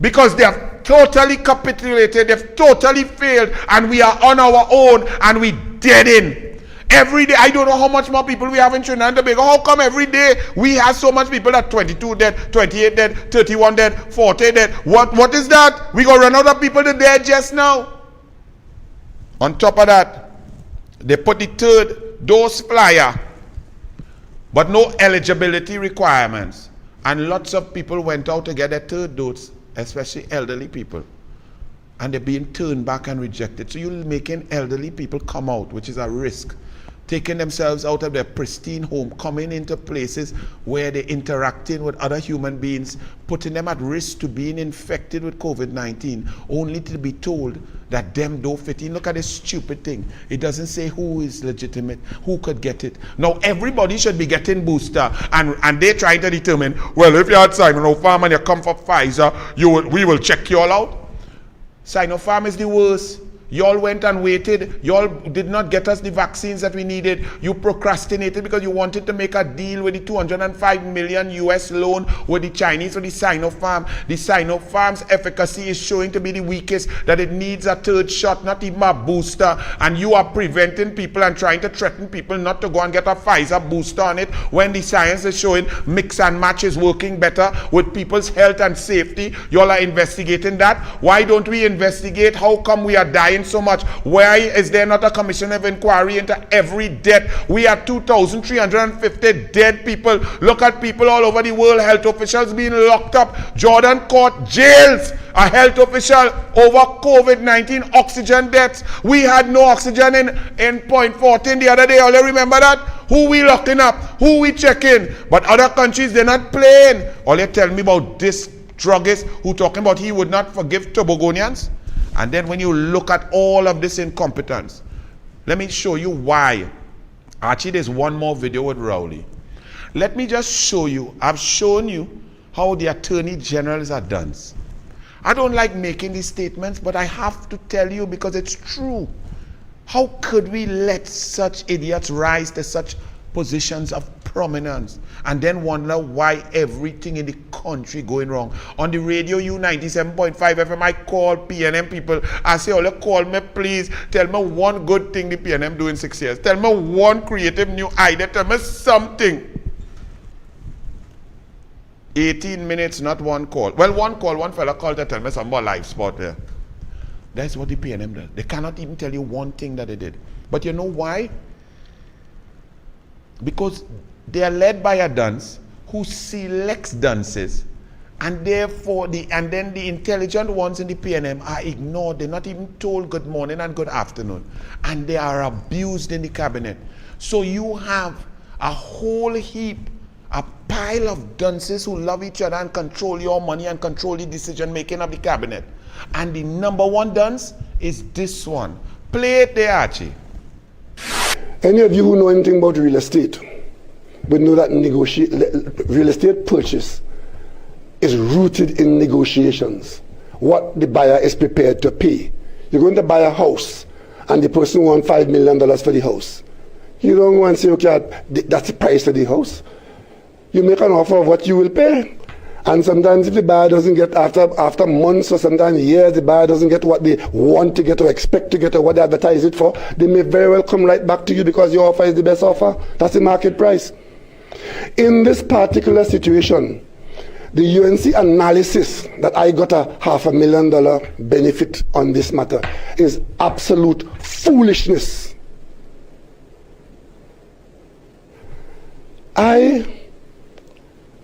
Because they have totally capitulated, they've totally failed, and we are on our own and we dead in. Every day, I don't know how much more people we have in Trinidad and Tobago. How come every day we have so much people that 22 dead, 28 dead, 31 dead, 40 dead? What is that? We gonna run out of people to dead just now. On top of that, they put the third dose flyer, but no eligibility requirements. And lots of people went out to get their third dose, especially elderly people. And they're being turned back and rejected. So you're making elderly people come out, which is a risk. Taking themselves out of their pristine home, coming into places where they're interacting with other human beings, putting them at risk to being infected with COVID-19, only to be told that them don't fit in. Look at this stupid thing. It doesn't say who is legitimate, who could get it. Now everybody should be getting booster, and they're trying to determine, well, if you're at Sinopharm and you come for Pfizer, we will check you all out. Sinopharm is the worst. Y'all went and waited. Y'all did not get us the vaccines that we needed. You procrastinated because you wanted to make a deal with the $205 million US loan with the Chinese or the Sinopharm. The Sinopharm's efficacy is showing to be the weakest, that it needs a third shot, not even a booster. And you are preventing people and trying to threaten people not to go and get a Pfizer booster on it when the science is showing mix and match is working better with people's health and safety. Y'all are investigating that. Why don't we investigate how come we are dying so much? Why is there not a commission of inquiry into every death? We are 2,350 dead people. Look at people all over the world, health officials being locked up. Jordan Court jails a health official over COVID-19 oxygen deaths. We had no oxygen in Point 14 the other day. All you remember that? Who we locking up? Who we checking? But other countries, they're not playing. All you tell me about this druggist who talking about he would not forgive Tobagonians. And then when you look at all of this incompetence, let me show you why. Actually, there's one more video with Rowley. Let me just show you. I've shown you how the attorney generals are done. I don't like making these statements, but I have to tell you because it's true. How could we let such idiots rise to such positions of prominence and then wonder why everything in the country going wrong? On the radio U97.5 FM, I call PNM people. I say, oh, call me please. Tell me one good thing the PNM do in 6 years. Tell me one creative new idea. Tell me something. 18 minutes, not one call. Well, one call, one fella called to tell me some more live spot there. That's what the PNM does. They cannot even tell you one thing that they did. But you know why? Because they are led by a dunce who selects dunces, and therefore then the intelligent ones in the PNM are ignored. They're not even told good morning and good afternoon, and they are abused in the cabinet. So you have a whole heap, a pile of dunces who love each other and control your money and control the decision making of the cabinet. And the number one dunce is this one. Play it there, Archie. Any of you who know anything about real estate would know that real estate purchase is rooted in negotiations. What the buyer is prepared to pay. You're going to buy a house and the person wants $5 million for the house. You don't want to say, okay, that's the price of the house. You make an offer of what you will pay. And sometimes if the buyer doesn't get, after months or sometimes years, the buyer doesn't get what they want to get or expect to get or what they advertise it for, they may very well come right back to you because your offer is the best offer. That's the market price. In this particular situation, the UNC analysis that I got a $500,000 benefit on this matter is absolute foolishness. I,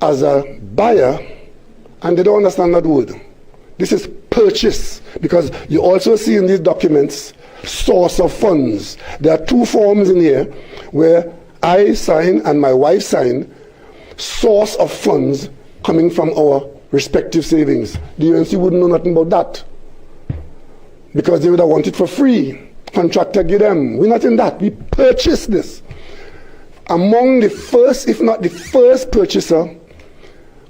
as a buyer, and they don't understand that word. This is purchase, because you also see in these documents source of funds. There are two forms in here where I sign and my wife sign source of funds coming from our respective savings. The UNC wouldn't know nothing about that because they would have wanted for free. Contractor give them. We're not in that. We purchased this. Among the first, if not the first purchaser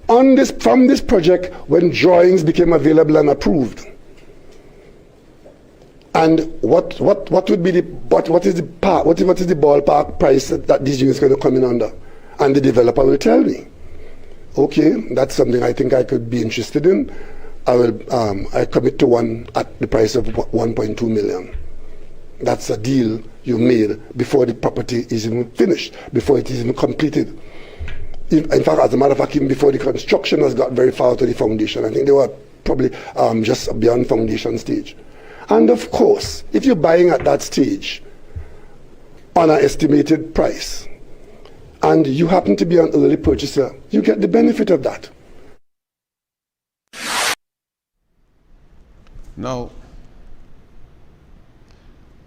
on this, from this project when drawings became available and approved. And what would be the what is the ballpark price that these units are going to come in under? And the developer will tell me, okay, that's something I think I could be interested in. I commit to one at the price of 1.2 million. That's a deal you made before the property is even finished, before it is even completed. In fact, as a matter of fact, even before the construction has got very far to the foundation. I think they were probably just beyond foundation stage. And of course, if you're buying at that stage on an estimated price, and you happen to be an early purchaser, you get the benefit of that. Now,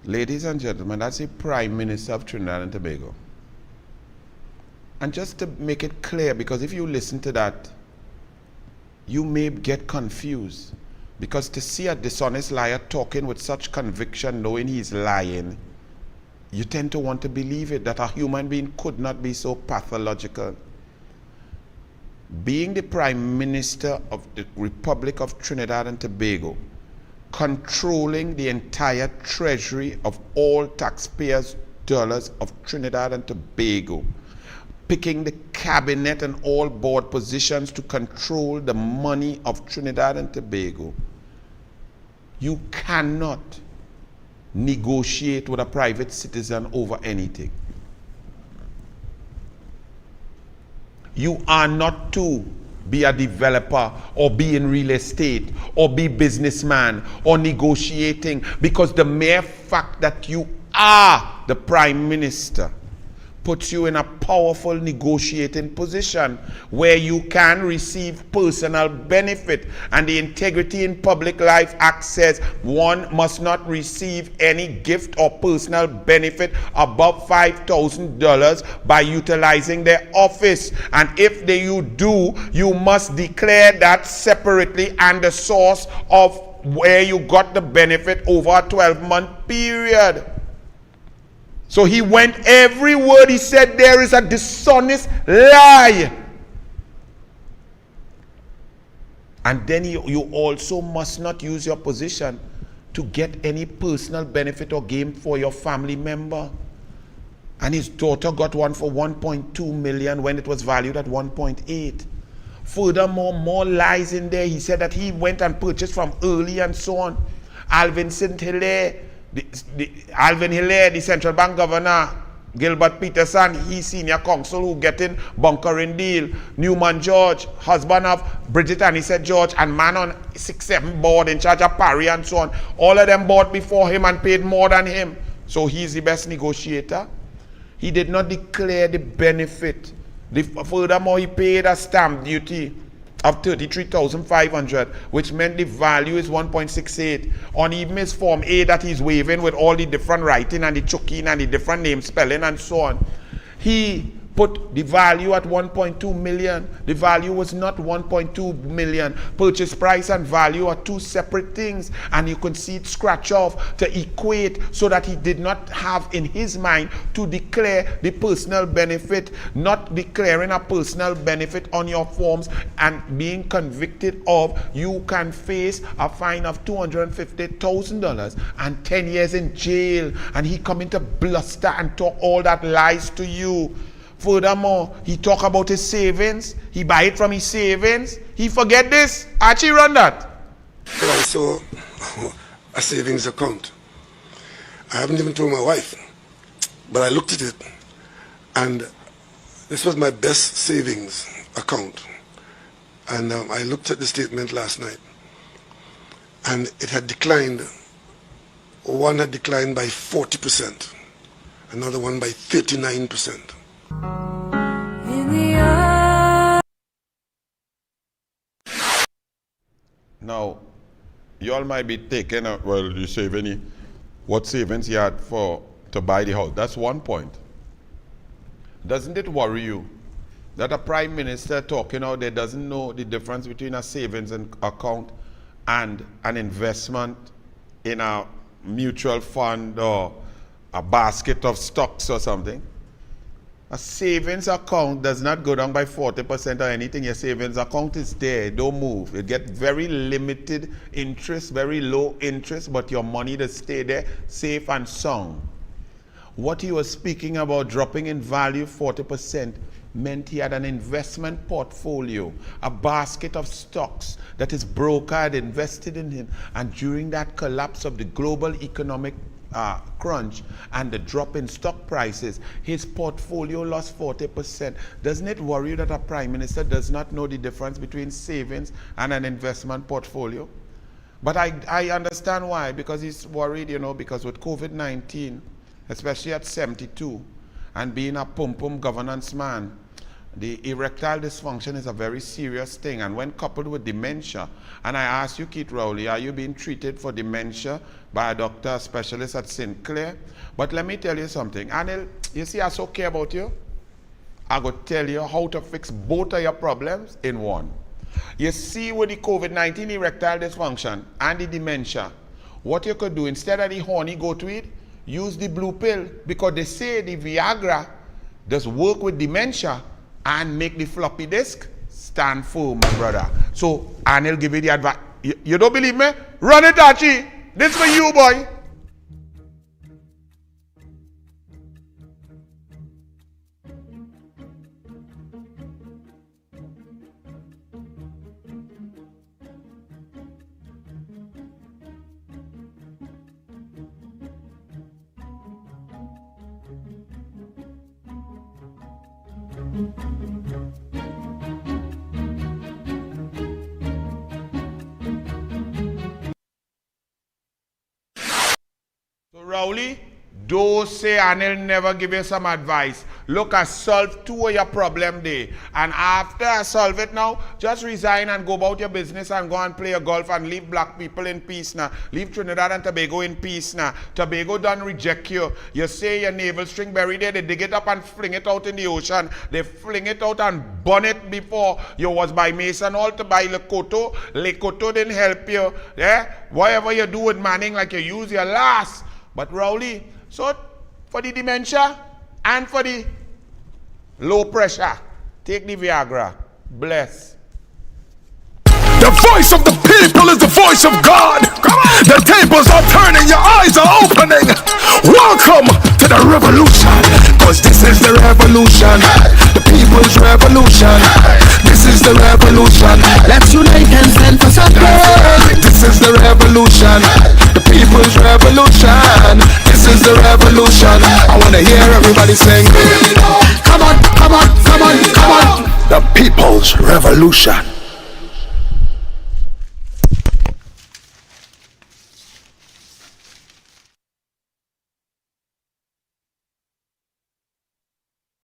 ladies and gentlemen, that's the Prime Minister of Trinidad and Tobago. And just to make it clear, because if you listen to that, you may get confused. Because to see a dishonest liar talking with such conviction, knowing he's lying, you tend to want to believe it, that a human being could not be so pathological. Being the Prime Minister of the Republic of Trinidad and Tobago, controlling the entire treasury of all taxpayers' dollars of Trinidad and Tobago, picking the cabinet and all board positions to control the money of Trinidad and Tobago, you cannot negotiate with a private citizen over anything. You are not to be a developer or be in real estate or be businessman or negotiating, because the mere fact that you are the Prime Minister puts you in a powerful negotiating position where you can receive personal benefit. And the Integrity in Public Life Act says one must not receive any gift or personal benefit above $5,000 by utilizing their office. And if you do, you must declare that separately and the source of where you got the benefit over a 12-month period. So he went, every word he said there is a dishonest lie. And then you also must not use your position to get any personal benefit or gain for your family member. And his daughter got one for 1.2 million when it was valued at 1.8. Furthermore, more lies in there. He said that he went and purchased from early and so on. Alvin Hilaire, the central bank governor, Gilbert Peterson, he senior counsel who getting bunkering deal. Newman George, husband of Bridget and he said George, and man on 6-7 board in charge of Parry and so on. All of them bought before him and paid more than him. So he's the best negotiator. He did not declare the benefit. Furthermore, he paid a stamp duty of 33,500, which meant the value is 1.68 on even his Form A that he's waiving with all the different writing and the chucking and the different name spelling and so on. He put the value at 1.2 million. The value was not 1.2 million. Purchase price and value are two separate things, and you can see it scratch off to equate, so that he did not have in his mind to declare the personal benefit. Not declaring a personal benefit on your forms and being convicted of, you can face a fine of $250,000 and 10 years in jail. And he come into bluster and talk all that lies to you. Furthermore, he talk about his savings. He buy it from his savings. He forget this. Archie run that. I saw a savings account. I haven't even told my wife, but I looked at it, and this was my best savings account. And I looked at the statement last night, and it had declined. One had declined by 40%, another one by 39%. Now, you all might be taking, well, you save any, what savings you had to buy the house. That's one point. Doesn't it worry you that a prime minister talking out there doesn't know the difference between a savings account and an investment in a mutual fund or a basket of stocks or something? A savings account does not go down by 40% or anything. Your savings account is there. Don't move. You get very limited interest, very low interest, but your money does stay there, safe and sound. What he was speaking about dropping in value 40% meant he had an investment portfolio, a basket of stocks that his broker had invested in him. And during that collapse of the global economic crunch and the drop in stock prices, his portfolio lost 40%. Doesn't it worry you that a prime minister does not know the difference between savings and an investment portfolio? But I understand why, because he's worried, because with COVID-19, especially at 72, and being a pum-pum governance man, the erectile dysfunction is a very serious thing. And when coupled with dementia, and I asked you, Keith Rowley, are you being treated for dementia by a doctor specialist at St. Clair? But let me tell you something. Anil, you see I so care about you? I'm going to tell you how to fix both of your problems in one. You see with the COVID-19 erectile dysfunction and the dementia, what you could do, instead of the honey go to it, use the blue pill, because they say the Viagra does work with dementia and make the floppy disk stand firm, my brother. So, Anil give you the advice. You don't believe me? Run it, Archie. This for you, boy. So Rowley, Don't say Anil never give you some advice. Look, I solve 2 of your problem there. And after I solve it now, just resign and go about your business and go and play your golf and leave black people in peace now. Leave Trinidad and Tobago in peace now. Tobago don't reject you. You say your navel string buried there, they dig it up and fling it out in the ocean. They fling it out and burn it before you was by Mason Hall to buy Lekoto. Lekoto didn't help you. Yeah? Whatever you do with Manning, like you use your last. But Rowley, so for the dementia and for the low pressure, take the Viagra. Bless. The voice of the people is the voice of God. The tables are turning, your eyes are opening. Welcome to the revolution, cause this is the revolution. The people's revolution. This is the revolution. Let's unite and stand for something. This is the revolution. The people's revolution. This is the revolution. I wanna hear everybody sing. Come on, come on, come on, come on. The people's revolution.